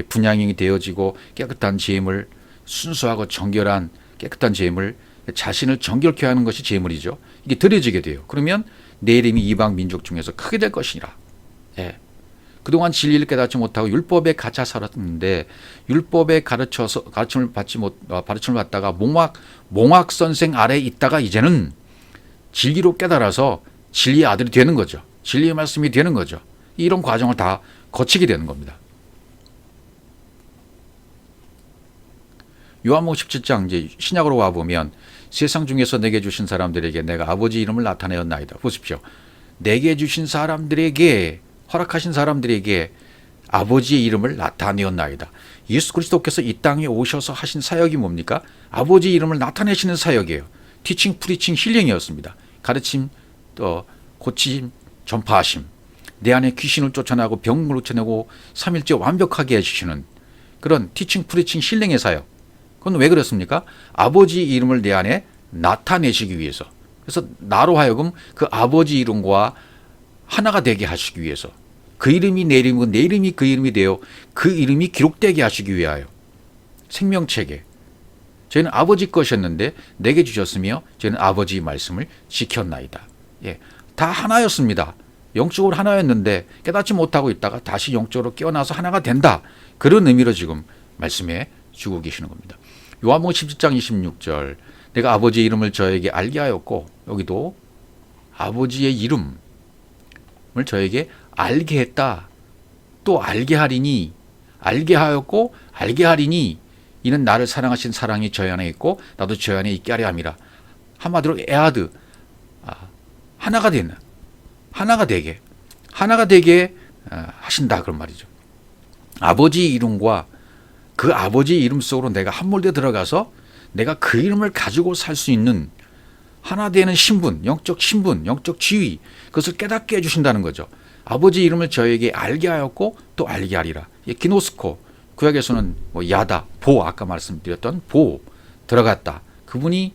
분향이 되어지고 깨끗한 제물, 순수하고 정결한 깨끗한 제물, 자신을 정결케 하는 것이 제물이죠. 이게 드려지게 돼요. 그러면 내 이름이 이방 민족 중에서 크게 될 것이라. 그동안 진리를 깨닫지 못하고 율법에 갇혀 살았는데 율법에 가르침을 받다가 몽학 선생 아래에 있다가 이제는 진리로 깨달아서 진리의 아들이 되는 거죠. 진리의 말씀이 되는 거죠. 이런 과정을 다 거치게 되는 겁니다. 요한복음 17장 이제 신약으로 와 보면 세상 중에서 내게 주신 사람들에게 내가 아버지 이름을 나타내었나이다. 보십시오. 내게 주신 사람들에게 허락하신 사람들에게 아버지의 이름을 나타내었나이다. 예수 그리스도께서 이 땅에 오셔서 하신 사역이 뭡니까? 아버지 이름을 나타내시는 사역이에요. 티칭, 프리칭, 힐링이었습니다. 가르침, 고침, 전파하심. 내 안에 귀신을 쫓아내고 병을 고쳐내고 3일째 완벽하게 해주시는 그런 티칭, 프리칭, 힐링의 사역. 그건 왜 그렇습니까? 아버지 이름을 내 안에 나타내시기 위해서. 그래서 나로 하여금 그 아버지 이름과 하나가 되게 하시기 위해서. 그 이름이 내 이름이고 내 이름이 그 이름이 되어 그 이름이 기록되게 하시기 위하여. 생명책에. 저희는 아버지 것이었는데 내게 주셨으며 저희는 아버지의 말씀을 지켰나이다. 예, 다 하나였습니다. 영적으로 하나였는데 깨닫지 못하고 있다가 다시 영적으로 깨어나서 하나가 된다. 그런 의미로 지금 말씀해 주고 계시는 겁니다. 요한복음 17장 26절 내가 아버지의 이름을 저에게 알게 하였고 여기도 아버지의 이름을 저에게 알게 했다. 또 알게 하리니 알게 하였고 알게 하리니 이는 나를 사랑하신 사랑이 저희 안에 있고 나도 저희 안에 있게 하려 함이라. 한마디로 에아드 하나가 되는 하나가 되게 하신다 그런 말이죠. 아버지 이름과 그 아버지 이름 속으로 내가 함몰되어 들어가서 내가 그 이름을 가지고 살 수 있는 하나 되는 신분, 영적 지위 그것을 깨닫게 해주신다는 거죠. 아버지 이름을 저에게 알게 하였고 또 알게 하리라. 기노스코 구약에서는 야다, 보 아까 말씀드렸던 보 들어갔다. 그분이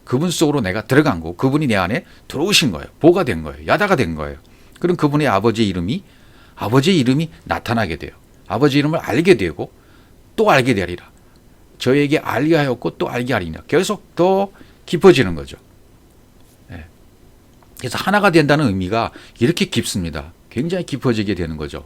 그분 속으로 내가 들어간 거, 그분이 내 안에 들어오신 거예요. 보가 된 거예요. 야다가 된 거예요. 그럼 그분의 아버지의 이름이 나타나게 돼요. 아버지 이름을 알게 되고 또 알게 되리라. 저에게 알게 하였고 또 알게 하리라. 계속 더 깊어지는 거죠. 네. 그래서 하나가 된다는 의미가 이렇게 깊습니다. 굉장히 깊어지게 되는 거죠.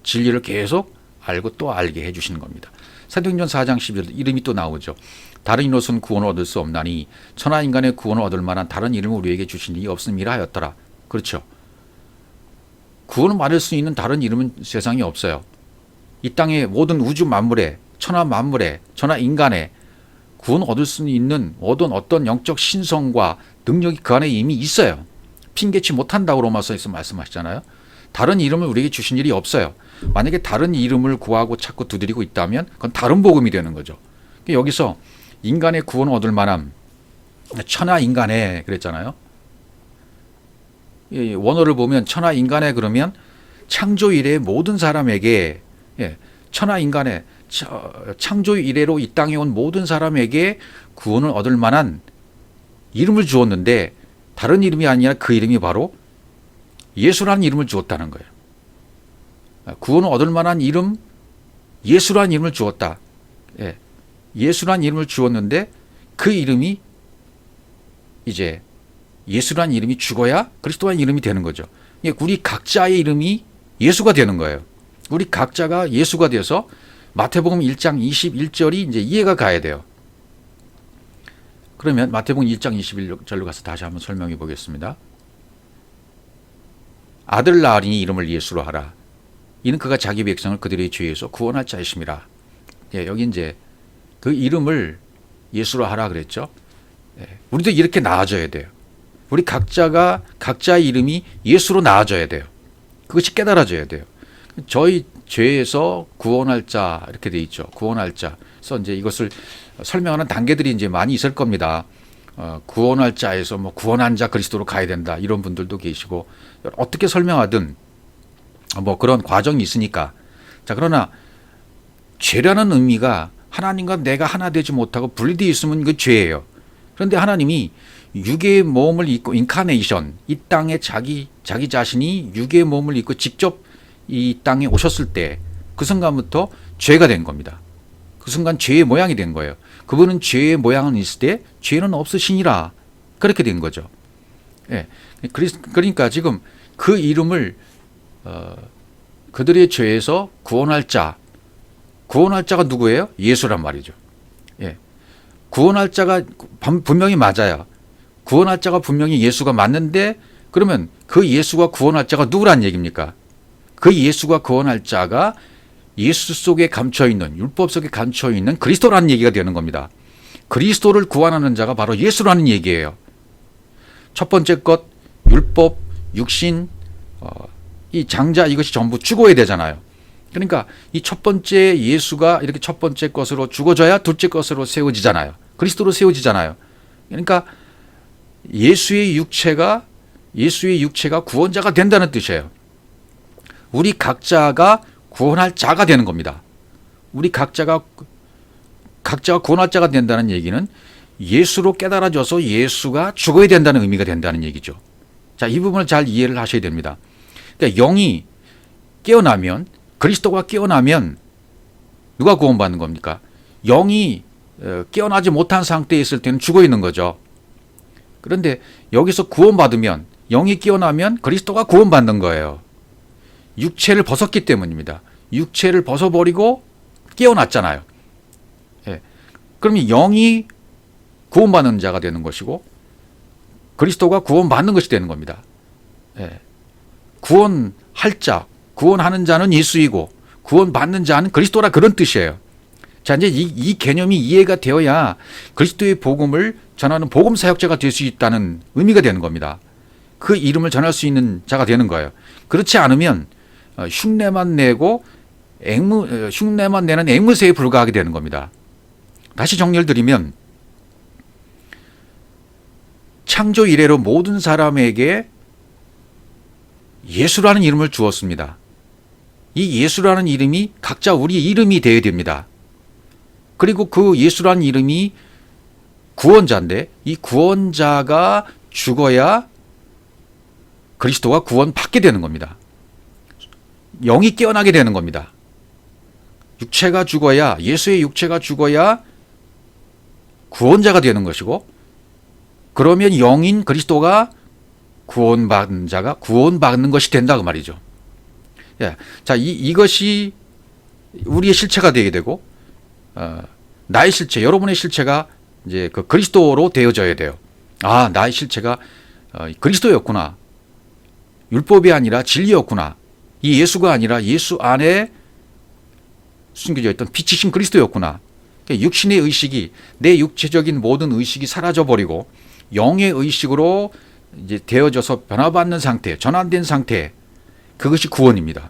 진리를 계속 알고 또 알게 해주시는 겁니다. 사도행전 4장 11절 이름이 또 나오죠. 다른 이로서는 구원을 얻을 수 없나니 천하 인간의 구원을 얻을 만한 다른 이름을 우리에게 주신 이 없음이라 하였더라. 그렇죠. 구원을 받을 수 있는 다른 이름은 세상에 없어요. 이 땅의 모든 우주 만물에 천하 만물에 천하 인간에 구원 얻을 수 있는 어떤 영적 신성과 능력이 그 안에 이미 있어요. 핑계치 못한다고 로마서에서 말씀하시잖아요. 다른 이름을 우리에게 주신 일이 없어요. 만약에 다른 이름을 구하고 찾고 두드리고 있다면 그건 다른 복음이 되는 거죠. 여기서 인간의 구원을 얻을 만한 천하 인간에 그랬잖아요. 원어를 보면 천하 인간에 그러면 창조 이래의 모든 사람에게 천하 인간에 창조 이래로 이 땅에 온 모든 사람에게 구원을 얻을 만한 이름을 주었는데 다른 이름이 아니라 그 이름이 바로 예수라는 이름을 주었다는 거예요. 구원을 얻을 만한 이름 예수라는 이름을 주었다. 예수라는 이름을 주었는데 그 이름이 이제 예수라는 이름이 죽어야 그리스도라는 이름이 되는 거죠. 우리 각자의 이름이 예수가 되는 거예요. 우리 각자가 예수가 돼서 마태복음 1장 21절이 이제 이해가 가야 돼요. 그러면 마태복음 1장 21절로 가서 다시 한번 설명해 보겠습니다. 아들 낳으리니 이름을 예수로 하라. 이는 그가 자기 백성을 그들의 죄에서 구원할 자이심이라. 여기 이제 그 이름을 예수로 하라 그랬죠. 우리도 이렇게 나아져야 돼요. 우리 각자가 각자의 이름이 예수로 나아져야 돼요. 그것이 깨달아져야 돼요. 저희 죄에서 구원할 자 이렇게 돼 있죠. 구원할 자. 그래서 이제 이것을 설명하는 단계들이 이제 많이 있을 겁니다. 구원할 자에서 구원한 자 그리스도로 가야 된다 이런 분들도 계시고 어떻게 설명하든 그런 과정이 있으니까. 자, 그러나 죄라는 의미가 하나님과 내가 하나 되지 못하고 분리되어 있으면 그 죄예요. 그런데 하나님이 육의 몸을 입고 인카네이션 이 땅에 자기 자신이 육의 몸을 입고 직접 이 땅에 오셨을 때 그 순간부터 죄가 된 겁니다. 그 순간 죄의 모양이 된 거예요. 그분은 죄의 모양은 있을 때 죄는 없으시니라 그렇게 된 거죠. 그러니까 지금 그 이름을 그들의 죄에서 구원할 자가 누구예요? 예수란 말이죠. 예. 구원할 자가 분명히 맞아요. 구원할 자가 분명히 예수가 맞는데 그러면 그 예수가 구원할 자가 누구란 얘기입니까? 그 예수가 구원할 자가 예수 속에 감춰있는, 율법 속에 감춰있는 그리스도라는 얘기가 되는 겁니다. 그리스도를 구원하는 자가 바로 예수라는 얘기예요. 첫 번째 것, 율법, 육신, 이 장자, 이것이 전부 죽어야 되잖아요. 그러니까 이 첫 번째 예수가 이렇게 첫 번째 것으로 죽어져야 둘째 것으로 세워지잖아요. 그리스도로 세워지잖아요. 그러니까 예수의 육체가 구원자가 된다는 뜻이에요. 우리 각자가 구원할 자가 되는 겁니다. 우리 각자가 구원할 자가 된다는 얘기는 예수로 깨달아져서 예수가 죽어야 된다는 의미가 된다는 얘기죠. 자, 이 부분을 잘 이해를 하셔야 됩니다. 그러니까 영이 깨어나면, 그리스도가 깨어나면 누가 구원받는 겁니까? 영이 깨어나지 못한 상태에 있을 때는 죽어 있는 거죠. 그런데 여기서 구원받으면, 영이 깨어나면 그리스도가 구원받는 거예요. 육체를 벗었기 때문입니다. 육체를 벗어버리고 깨어났잖아요. 예. 그러면 영이 구원받는 자가 되는 것이고 그리스도가 구원받는 것이 되는 겁니다. 예. 구원할 자, 구원하는 자는 예수이고 구원받는 자는 그리스도라, 그런 뜻이에요. 자, 이제 이 개념이 이해가 되어야 그리스도의 복음을 전하는 복음 사역자가 될 수 있다는 의미가 되는 겁니다. 그 이름을 전할 수 있는 자가 되는 거예요. 그렇지 않으면 흉내만 내는 앵무새에 불과하게 되는 겁니다. 다시 정리를 드리면 창조 이래로 모든 사람에게 예수라는 이름을 주었습니다. 이 예수라는 이름이 각자 우리 이름이 되어야 됩니다. 그리고 그 예수라는 이름이 구원자인데 이 구원자가 죽어야 그리스도가 구원받게 되는 겁니다. 영이 깨어나게 되는 겁니다. 육체가 죽어야, 예수의 육체가 죽어야 구원자가 되는 것이고, 그러면 영인 그리스도가 구원받는 자가 구원받는 것이 된다, 그 말이죠. 예. 자, 이것이 우리의 실체가 되게 되고, 나의 실체, 여러분의 실체가 이제 그 그리스도로 되어져야 돼요. 아, 나의 실체가 그리스도였구나. 율법이 아니라 진리였구나. 이 예수가 아니라 예수 안에 숨겨져 있던 빛이신 그리스도였구나. 육신의 의식이, 내 육체적인 모든 의식이 사라져 버리고 영의 의식으로 이제 되어져서 변화받는 상태, 전환된 상태, 그것이 구원입니다.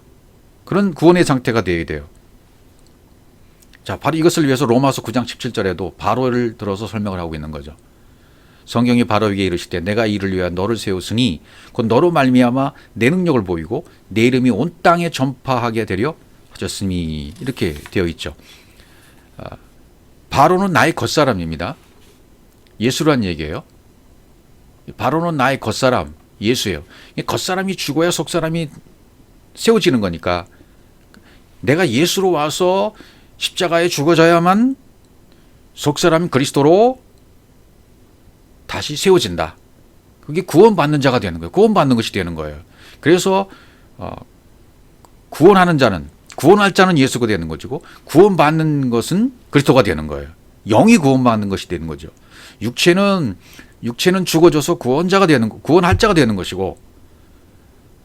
그런 구원의 상태가 되어야 돼요. 자, 바로 이것을 위해서 로마서 9장 17절에도 바로를 들어서 설명을 하고 있는 거죠. 성경이 바로에게 이르시되 내가 이를 위하여 너를 세웠으니 곧 너로 말미암아 내 능력을 보이고 내 이름이 온 땅에 전파하게 되려 하셨으니, 이렇게 되어 있죠. 바로는 나의 겉사람입니다. 예수란 얘기예요. 바로는 나의 겉사람, 예수예요. 겉사람이 죽어야 속사람이 세워지는 거니까 내가 예수로 와서 십자가에 죽어져야만 속사람 그리스도로 다시 세워진다. 그게 구원받는 자가 되는 거예요. 구원받는 것이 되는 거예요. 그래서 구원하는 자는, 구원할 자는 예수가 되는 것이고 구원받는 것은 그리스도가 되는 거예요. 영이 구원받는 것이 되는 거죠. 육체는 죽어져서 구원할 자가 되는 것이고,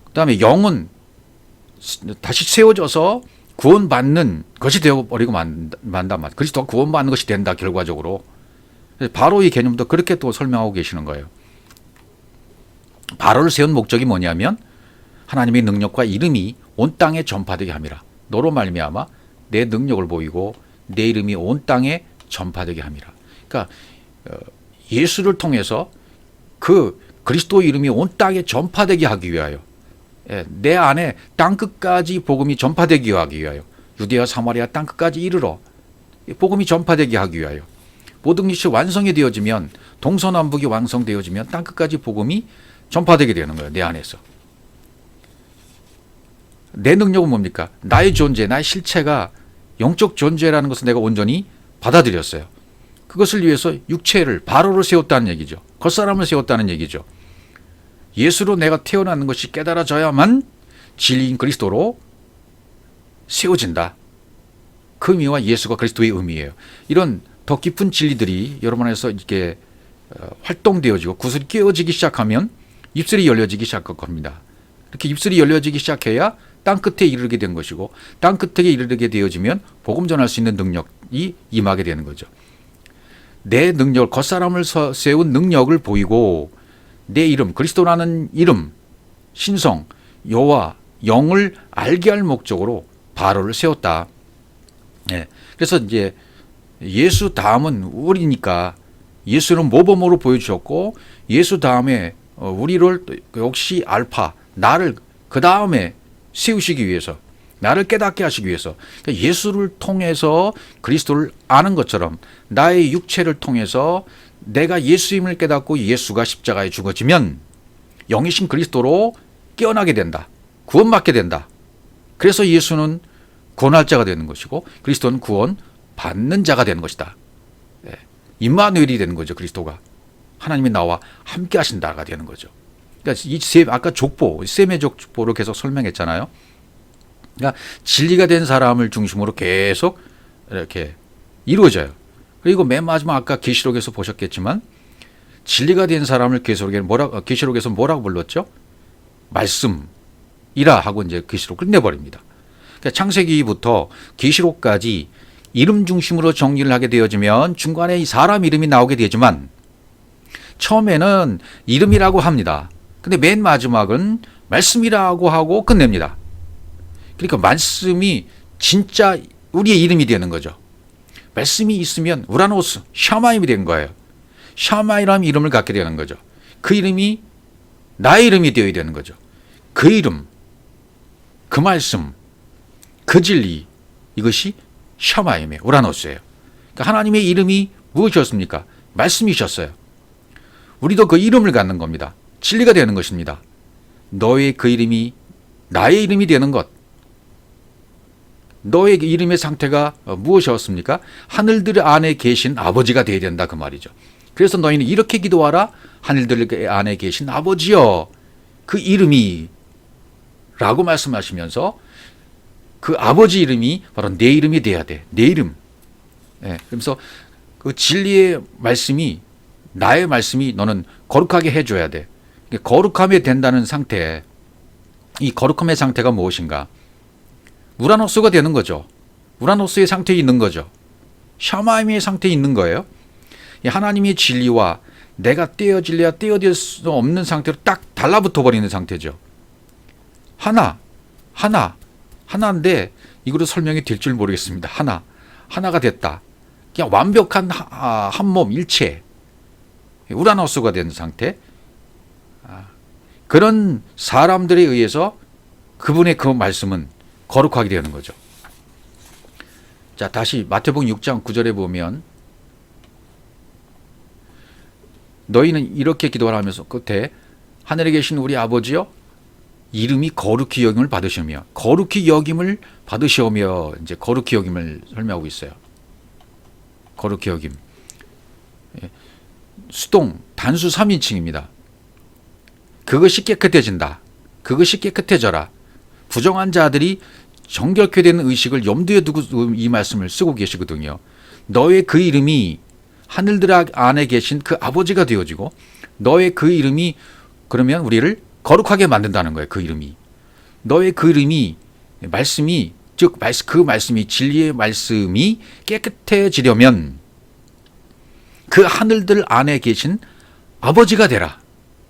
그다음에 영은 다시 세워져서 구원받는 것이 되어버리고 만다. 그리스도가 구원받는 것이 된다, 결과적으로. 바로 이 개념도 그렇게 또 설명하고 계시는 거예요. 바로를 세운 목적이 뭐냐면 하나님의 능력과 이름이 온 땅에 전파되게 함이라. 너로 말미암아 내 능력을 보이고 내 이름이 온 땅에 전파되게 함이라. 그러니까 예수를 통해서 그 그리스도 이름이 온 땅에 전파되게 하기 위하여, 내 안에 땅끝까지 복음이 전파되기 위하여, 유대와 사마리아 땅끝까지 이르러 복음이 전파되게 하기 위하여, 모든 것이 완성이 되어지면, 동서남북이 완성되어지면 땅끝까지 복음이 전파되게 되는 거예요. 내 안에서. 내 능력은 뭡니까? 나의 존재, 나의 실체가 영적 존재라는 것을 내가 온전히 받아들였어요. 그것을 위해서 육체를, 바로를 세웠다는 얘기죠. 겉사람을 세웠다는 얘기죠. 예수로 내가 태어나는 것이 깨달아져야만 진리인 그리스도로 세워진다. 그 의미와 예수가 그리스도의 의미예요. 이런 더 깊은 진리들이 여러분 안에서 이렇게 활동되어지고 구슬이 끼워지기 시작하면 입술이 열려지기 시작할 겁니다. 이렇게 입술이 열려지기 시작해야 땅 끝에 이르게 된 것이고, 땅 끝에 이르게 되어지면 복음 전할 수 있는 능력이 임하게 되는 거죠. 내 능력, 겉사람을 세운 능력을 보이고 내 이름, 그리스도라는 이름, 신성, 여호와, 영을 알게 할 목적으로 바로를 세웠다. 네. 그래서 이제 예수 다음은 우리니까 예수는 모범으로 보여주셨고, 예수 다음에 우리를 역시 알파, 나를 그 다음에 세우시기 위해서, 나를 깨닫게 하시기 위해서, 그러니까 예수를 통해서 그리스도를 아는 것처럼 나의 육체를 통해서 내가 예수임을 깨닫고 예수가 십자가에 죽어지면 영이신 그리스도로 깨어나게 된다. 구원받게 된다. 그래서 예수는 구원할 자가 되는 것이고 그리스도는 구원 받는 자가 되는 것이다. 임마누엘이 되는 거죠. 그리스도가 하나님이 나와 함께 하신다가 되는 거죠. 그러니까 이 아까 족보, 셈의 족보로 계속 설명했잖아요. 그러니까 진리가 된 사람을 중심으로 계속 이렇게 이루어져요. 그리고 맨 마지막 아까 계시록에서 보셨겠지만 진리가 된 사람을 계시록에서 뭐라고 불렀죠? 말씀이라 하고 이제 계시록 끝내버립니다. 그러니까 창세기부터 계시록까지 이름 중심으로 정리를 하게 되어지면 중간에 이 사람 이름이 나오게 되지만 처음에는 이름이라고 합니다. 근데 맨 마지막은 말씀이라고 하고 끝냅니다. 그러니까 말씀이 진짜 우리의 이름이 되는 거죠. 말씀이 있으면 우라노스, 샤마임이 된 거예요. 샤마이라는 이름을 갖게 되는 거죠. 그 이름이 나의 이름이 되어야 되는 거죠. 그 이름, 그 말씀, 그 진리, 이것이 샤마임의 우라노스예요. 그러니까 하나님의 이름이 무엇이었습니까? 말씀이셨어요. 우리도 그 이름을 갖는 겁니다. 진리가 되는 것입니다. 너의 그 이름이 나의 이름이 되는 것. 너의 이름의 상태가 무엇이었습니까? 하늘들 안에 계신 아버지가 되어야 된다 그 말이죠. 그래서 너희는 이렇게 기도하라. 하늘들 안에 계신 아버지여, 그 이름이 라고 말씀하시면서 그 아버지 이름이 바로 내 이름이 돼야 돼. 내 이름. 그래서 그 진리의 말씀이, 나의 말씀이 너는 거룩하게 해줘야 돼. 거룩함이 된다는 상태, 이 거룩함의 상태가 무엇인가? 우라노스가 되는 거죠. 우라노스의 상태에 있는 거죠. 샤마임의 상태에 있는 거예요. 하나님의 진리와 내가 떼어질래야 떼어질 수 없는 상태로 딱 달라붙어 버리는 상태죠. 하나인데 이거로 설명이 될 줄 모르겠습니다. 하나가 됐다. 그냥 완벽한 한 몸 일체, 우라노스가 된 상태. 그런 사람들에 의해서 그분의 그 말씀은 거룩하게 되는 거죠. 자, 다시 마태복음 6장 9절에 보면 너희는 이렇게 기도하면서 끝에 하늘에 계신 우리 아버지여, 이름이 거룩히 여김을 받으시며, 거룩히 여김을 받으시오며, 이제 거룩히 여김을 설명하고 있어요. 거룩히 여김. 수동 단수 3인칭입니다. 그것이 깨끗해진다. 그것이 깨끗해져라. 부정한 자들이 정결케 되는 의식을 염두에 두고 이 말씀을 쓰고 계시거든요. 너의 그 이름이 하늘들 안에 계신 그 아버지가 되어지고, 너의 그 이름이 그러면 우리를 거룩하게 만든다는 거예요. 그 이름이. 너의 그 이름이, 말씀이, 즉 그 말씀이, 진리의 말씀이 깨끗해지려면 그 하늘들 안에 계신 아버지가 되라.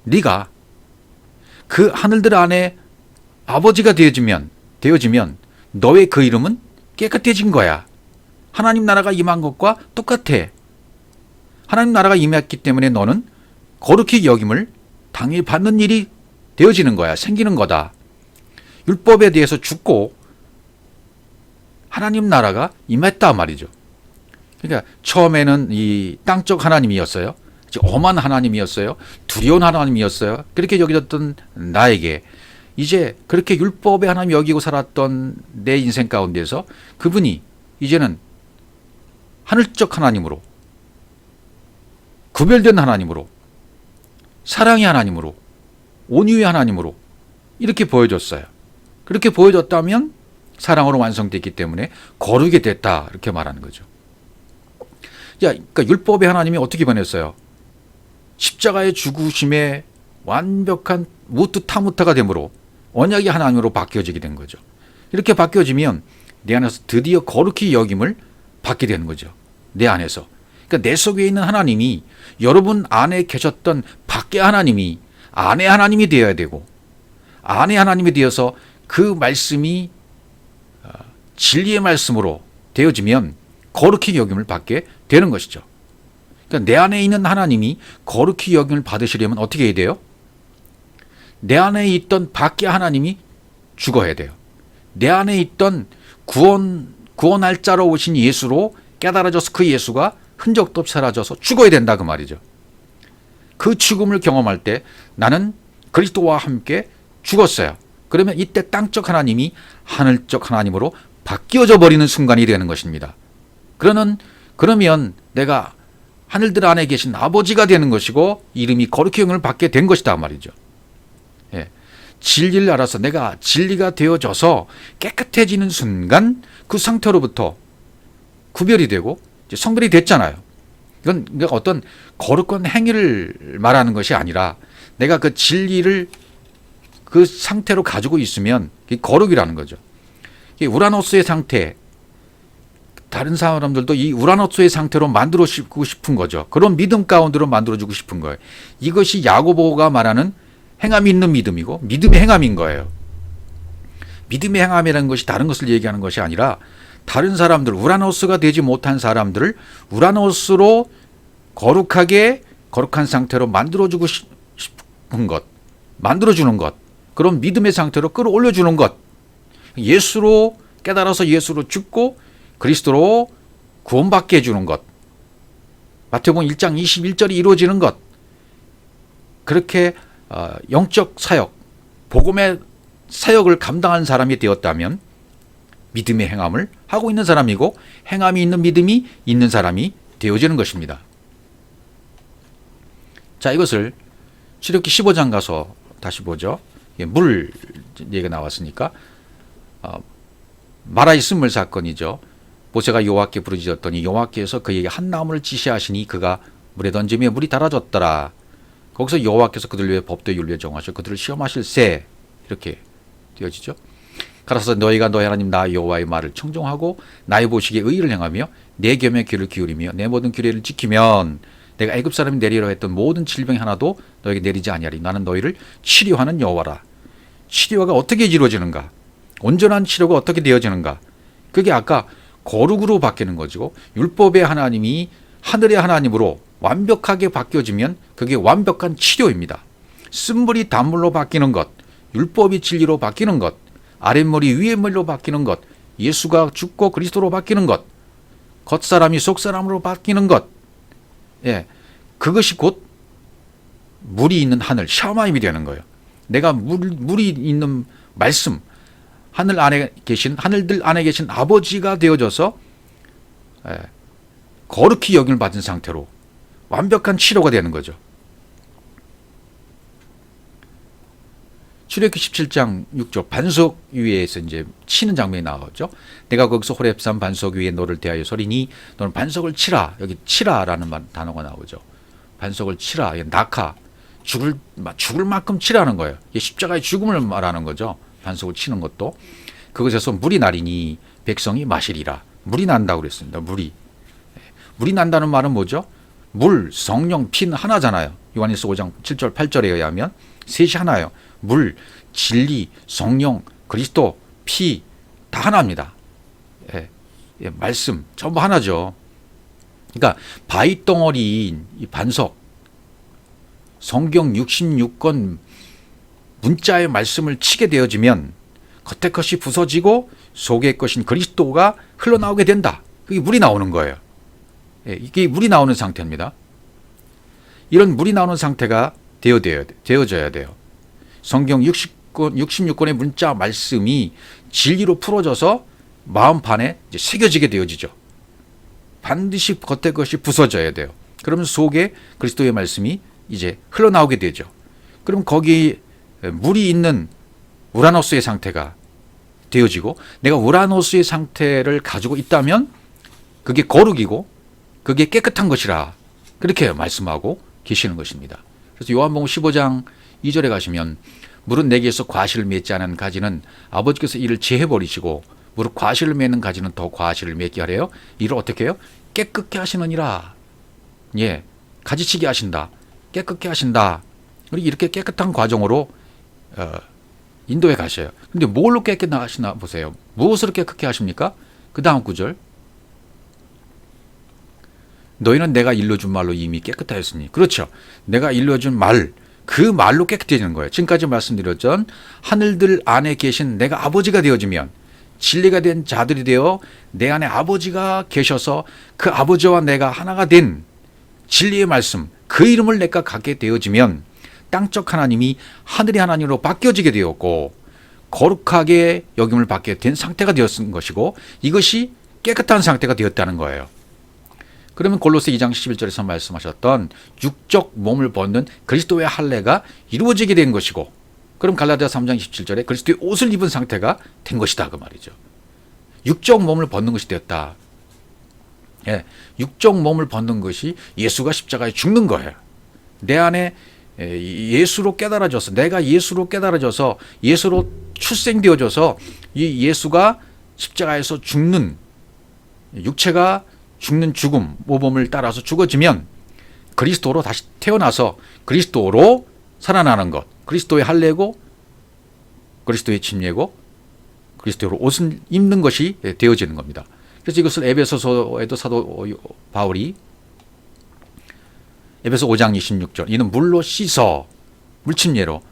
네가 그 하늘들 안에 아버지가 되어지면 너의 그 이름은 깨끗해진 거야. 하나님 나라가 임한 것과 똑같아. 하나님 나라가 임했기 때문에 너는 거룩히 여김을 당연히 받는 일이 되어지는 거야. 생기는 거다. 율법에 대해서 죽고 하나님 나라가 임했다 말이죠. 그러니까 처음에는 이 땅적 하나님이었어요. 엄한 하나님이었어요. 두려운 하나님이었어요. 그렇게 여겨졌던 나에게 이제 그렇게 율법의 하나님 여기고 살았던 내 인생 가운데서 그분이 이제는 하늘적 하나님으로, 구별된 하나님으로, 사랑의 하나님으로 온유의 하나님으로 이렇게 보여줬어요. 그렇게 보여줬다면 사랑으로 완성됐기 때문에 거룩이 됐다 이렇게 말하는 거죠. 그러니까 율법의 하나님이 어떻게 변했어요? 십자가의 죽으심에 완벽한 무트타무타가 되므로 언약의 하나님으로 바뀌어지게 된 거죠. 이렇게 바뀌어지면 내 안에서 드디어 거룩히 여김을 받게 되는 거죠. 내 안에서. 그러니까 내 속에 있는 하나님이 여러분 안에 계셨던 밖의 하나님이 안의 하나님이 되어야 되고, 안의 하나님이 되어서 그 말씀이 진리의 말씀으로 되어지면 거룩히 여김을 받게 되는 것이죠. 그러니까 내 안에 있는 하나님이 거룩히 여김을 받으시려면 어떻게 해야 돼요? 내 안에 있던 밖의 하나님이 죽어야 돼요. 내 안에 있던 구원할 자로 오신 예수로 깨달아져서 그 예수가 흔적도 없이 사라져서 죽어야 된다 그 말이죠. 그 죽음을 경험할 때 나는 그리스도와 함께 죽었어요. 그러면 이때 땅적 하나님이 하늘적 하나님으로 바뀌어져 버리는 순간이 되는 것입니다. 그러면 내가 하늘들 안에 계신 아버지가 되는 것이고 이름이 거룩히 영을 받게 된 것이다 말이죠. 예. 진리를 알아서 내가 진리가 되어져서 깨끗해지는 순간 그 상태로부터 구별이 되고 이제 성별이 됐잖아요. 이건 어떤 거룩한 행위를 말하는 것이 아니라 내가 그 진리를 그 상태로 가지고 있으면 그게 거룩이라는 거죠. 우라노스의 상태, 다른 사람들도 이 우라노스의 상태로 만들어주고 싶은 거죠. 그런 믿음 가운데로 만들어주고 싶은 거예요. 이것이 야고보가 말하는 행함이 있는 믿음이고 믿음의 행함인 거예요. 믿음의 행함이라는 것이 다른 것을 얘기하는 것이 아니라 다른 사람들, 우라노스가 되지 못한 사람들을 우라노스로 거룩한 상태로 만들어주고 싶은 것, 만들어주는 것, 그런 믿음의 상태로 끌어올려주는 것, 예수로 깨달아서 예수로 죽고 그리스도로 구원받게 해주는 것, 마태복음 1장 21절이 이루어지는 것, 그렇게 영적 사역, 복음의 사역을 감당한 사람이 되었다면 믿음의 행함을 하고 있는 사람이고 행함이 있는 믿음이 있는 사람이 되어지는 것입니다. 자, 이것을 출애굽기 15장 가서 다시 보죠. 물 얘기가 나왔으니까 마라이 쓴물 사건이죠. 모세가 여호와께 부르짖었더니 여호와께서 그에게 한 나무를 지시하시니 그가 물에 던지며 물이 달아졌더라. 거기서 여호와께서 그들 위해 법도 윤례 정하셔 그들을 시험하실세 이렇게 되어지죠. 가라사 너희가 너희 하나님 나 여호와의 말을 청종하고 나의 보시기에 의를 행하며 내 겸에 귀를 기울이며 내 모든 규례를 지키면 내가 애굽 사람이 내리려 했던 모든 질병 하나도 너에게 내리지 아니하리. 나는 너희를 치료하는 여호와라. 치료가 어떻게 이루어지는가? 온전한 치료가 어떻게 되어지는가? 그게 아까 거룩으로 바뀌는 거죠. 율법의 하나님이 하늘의 하나님으로 완벽하게 바뀌어지면 그게 완벽한 치료입니다. 쓴물이 단물로 바뀌는 것, 율법이 진리로 바뀌는 것, 아랫물이 위에물로 바뀌는 것, 예수가 죽고 그리스도로 바뀌는 것, 겉사람이 속사람으로 바뀌는 것, 예, 그것이 곧 물이 있는 하늘, 샤마임이 되는 거예요. 내가 물이 있는 말씀, 하늘들 안에 계신 아버지가 되어져서 거룩히 여김을 받은 상태로 완벽한 치료가 되는 거죠. 출애굽기 17장 6절 반석 위에서 이제 치는 장면이 나오죠. 내가 거기서 호렙산 반석 위에 너를 대하여 서리니 너는 반석을 치라. 여기 치라라는 단어가 나오죠. 반석을 치라. 낙하. 죽을 만큼 치라는 거예요. 이게 십자가의 죽음을 말하는 거죠. 반석을 치는 것도. 그것에서 물이 나리니 백성이 마시리라. 물이 난다고 그랬습니다. 물이 난다는 말은 뭐죠? 물, 성령, 피는 하나잖아요. 요한일서 5장 7절 8절에 의하면 셋이 하나예요. 물, 진리, 성령, 그리스도, 피 다 하나입니다. 말씀 전부 하나죠. 그러니까 바위 덩어리인 이 반석, 성경 66권 문자의 말씀을 치게 되어지면 겉의 것이 부서지고 속의 것인 그리스도가 흘러나오게 된다. 그게 물이 나오는 거예요. 이게 물이 나오는 상태입니다. 이런 물이 나오는 상태가 되어져야 돼요. 성경 66권의 문자 말씀이 진리로 풀어져서 마음판에 이제 새겨지게 되어지죠. 반드시 겉의 것이 부서져야 돼요. 그러면 속에 그리스도의 말씀이 이제 흘러나오게 되죠. 그럼 거기 물이 있는 우라노스의 상태가 되어지고, 내가 우라노스의 상태를 가지고 있다면 그게 거룩이고 그게 깨끗한 것이라, 그렇게 말씀하고 계시는 것입니다. 그래서 요한복음 15장 2절에 가시면, 무릇 내게서 과실을 맺지 않은 가지는 아버지께서 이를 제해버리시고 무릇 과실을 맺는 가지는 더 과실을 맺게 하래요. 이를 어떻게 해요? 깨끗게 하시느니라. 예, 가지치게 하신다, 깨끗게 하신다. 이렇게 깨끗한 과정으로 인도에 가셔요. 근데 뭘로 깨끗하게 하시나 보세요. 무엇으로 깨끗게 하십니까? 그 다음 구절, 너희는 내가 일러준 말로 이미 깨끗하였으니. 그렇죠. 내가 일러준 말, 그 말로 깨끗해지는 거예요. 지금까지 말씀드렸던 하늘들 안에 계신 내가 아버지가 되어지면, 진리가 된 자들이 되어 내 안에 아버지가 계셔서 그 아버지와 내가 하나가 된 진리의 말씀, 그 이름을 내가 갖게 되어지면 땅적 하나님이 하늘의 하나님으로 바뀌어지게 되었고 거룩하게 여김을 받게 된 상태가 되었은 것이고, 이것이 깨끗한 상태가 되었다는 거예요. 그러면 골로새 2장 11절에서 말씀하셨던 육적 몸을 벗는 그리스도의 할례가 이루어지게 된 것이고, 그럼 갈라디아 3장 27절에 그리스도의 옷을 입은 상태가 된 것이다, 그 말이죠. 육적 몸을 벗는 것이 되었다. 예, 육적 몸을 벗는 것이 예수가 십자가에 죽는 거예요. 내 안에 예수로 깨달아져서, 내가 예수로 깨달아져서 예수로 출생되어져서 이 예수가 십자가에서 죽는, 육체가 죽는 죽음, 모범을 따라서 죽어지면 그리스도로 다시 태어나서 그리스도로 살아나는 것, 그리스도의 할례고 그리스도의 침례고 그리스도로 옷을 입는 것이 되어지는 겁니다. 그래서 이것을 에베소서에도 사도 바울이 에베소 5장 26절, 이는 물로 씻어, 물침례로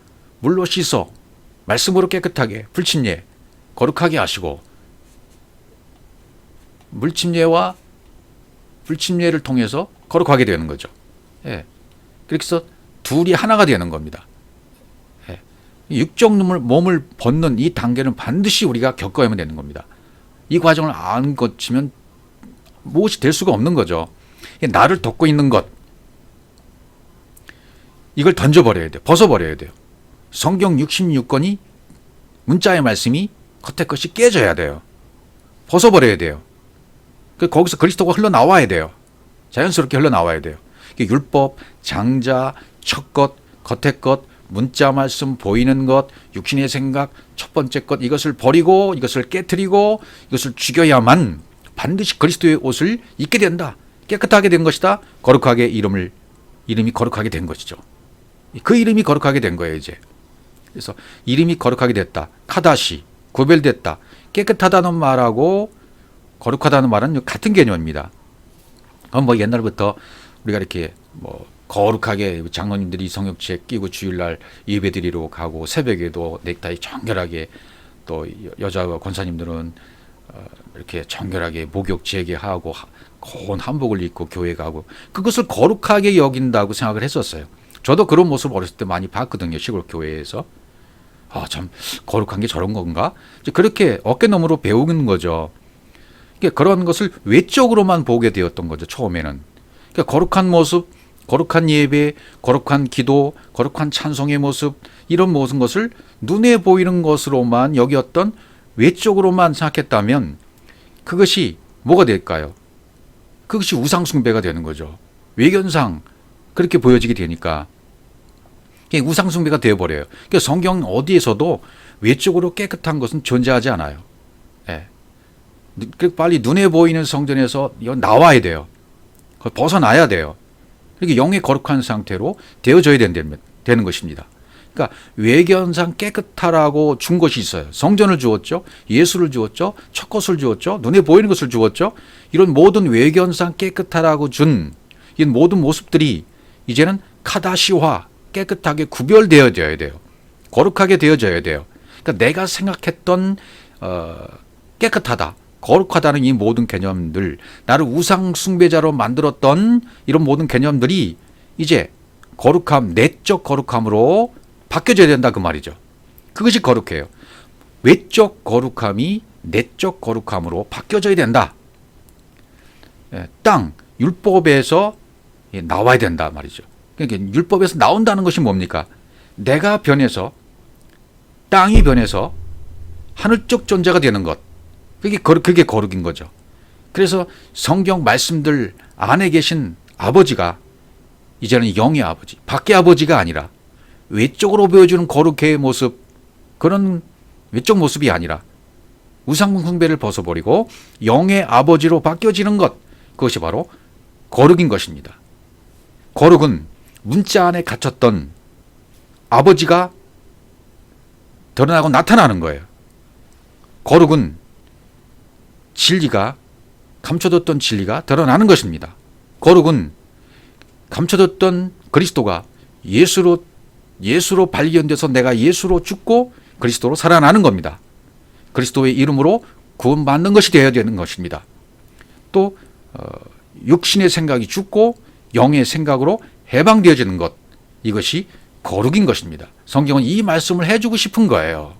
물로 씻어 말씀으로 깨끗하게 불침례 거룩하게 하시고, 물침례와 불침례를 통해서 거룩하게 되는 거죠. 예. 그래서 둘이 하나가 되는 겁니다. 예. 육적 몸을 벗는 이 단계는 반드시 우리가 겪어야만 되는 겁니다. 이 과정을 안 거치면 무엇이 될 수가 없는 거죠. 나를 덮고 있는 것, 이걸 던져버려야 돼요. 벗어버려야 돼요. 성경 66권이, 문자의 말씀이 겉에 것이 깨져야 돼요. 벗어버려야 돼요. 거기서 그리스도가 흘러나와야 돼요. 자연스럽게 흘러나와야 돼요. 율법, 장자, 첫 것, 겉의 것, 문자 말씀, 보이는 것, 육신의 생각, 첫 번째 것, 이것을 버리고 이것을 깨트리고 이것을 죽여야만 반드시 그리스도의 옷을 입게 된다. 깨끗하게 된 것이다. 거룩하게 이름이 거룩하게 된 것이죠. 그 이름이 거룩하게 된 거예요, 이제. 그래서 이름이 거룩하게 됐다. 카다시, 구별됐다. 깨끗하다는 말하고 거룩하다는 말은 같은 개념입니다. 뭐 옛날부터 우리가 이렇게 뭐 거룩하게 장로님들이 성역지에 끼고 주일날 예배드리러 가고, 새벽에도 넥타이 정결하게, 또 여자 권사님들은 이렇게 정결하게 목욕 재개하고 고운 한복을 입고 교회 가고, 그것을 거룩하게 여긴다고 생각을 했었어요. 저도 그런 모습을 어렸을 때 많이 봤거든요, 시골 교회에서. 아, 참 거룩한 게 저런 건가? 그렇게 어깨너머로 배우는 거죠. 그런 것을 외적으로만 보게 되었던 거죠, 처음에는. 그러니까 거룩한 모습, 거룩한 예배, 거룩한 기도, 거룩한 찬송의 모습, 이런 모든 것을 눈에 보이는 것으로만 여겼던, 외적으로만 생각했다면 그것이 뭐가 될까요? 그것이 우상숭배가 되는 거죠. 외견상 그렇게 보여지게 되니까 우상숭배가 되어버려요. 그러니까 성경 어디에서도 외적으로 깨끗한 것은 존재하지 않아요. 예. 빨리 눈에 보이는 성전에서 나와야 돼요. 벗어나야 돼요. 그러니까 영의 거룩한 상태로 되어져야 되는 것입니다. 그러니까 외견상 깨끗하라고 준 것이 있어요. 성전을 주었죠. 예수를 주었죠. 첫 것을 주었죠. 눈에 보이는 것을 주었죠. 이런 모든 외견상 깨끗하라고 준 이 모든 모습들이 이제는 카다시화, 깨끗하게 구별되어져야 돼요. 거룩하게 되어져야 돼요. 그러니까 내가 생각했던 깨끗하다, 거룩하다는 이 모든 개념들, 나를 우상 숭배자로 만들었던 이런 모든 개념들이 이제 거룩함, 내적 거룩함으로 바뀌어져야 된다, 그 말이죠. 그것이 거룩해요. 외적 거룩함이 내적 거룩함으로 바뀌어져야 된다. 땅, 율법에서 나와야 된다 말이죠. 그러니까 율법에서 나온다는 것이 뭡니까? 내가 변해서 땅이 변해서 하늘적 존재가 되는 것. 그게 거룩인 거죠. 그래서 성경 말씀들 안에 계신 아버지가 이제는 영의 아버지, 밖의 아버지가 아니라 외적으로 보여주는 거룩의 모습, 그런 외적 모습이 아니라 우상 숭배를 벗어버리고 영의 아버지로 바뀌어지는 것, 그것이 바로 거룩인 것입니다. 거룩은 문자 안에 갇혔던 아버지가 드러나고 나타나는 거예요. 거룩은 진리가, 감춰뒀던 진리가 드러나는 것입니다. 거룩은 감춰뒀던 그리스도가 예수로 발견돼서 내가 예수로 죽고 그리스도로 살아나는 겁니다. 그리스도의 이름으로 구원받는 것이 되어야 되는 것입니다. 또 육신의 생각이 죽고 영의 생각으로 해방되어지는 것, 이것이 거룩인 것입니다. 성경은 이 말씀을 해주고 싶은 거예요.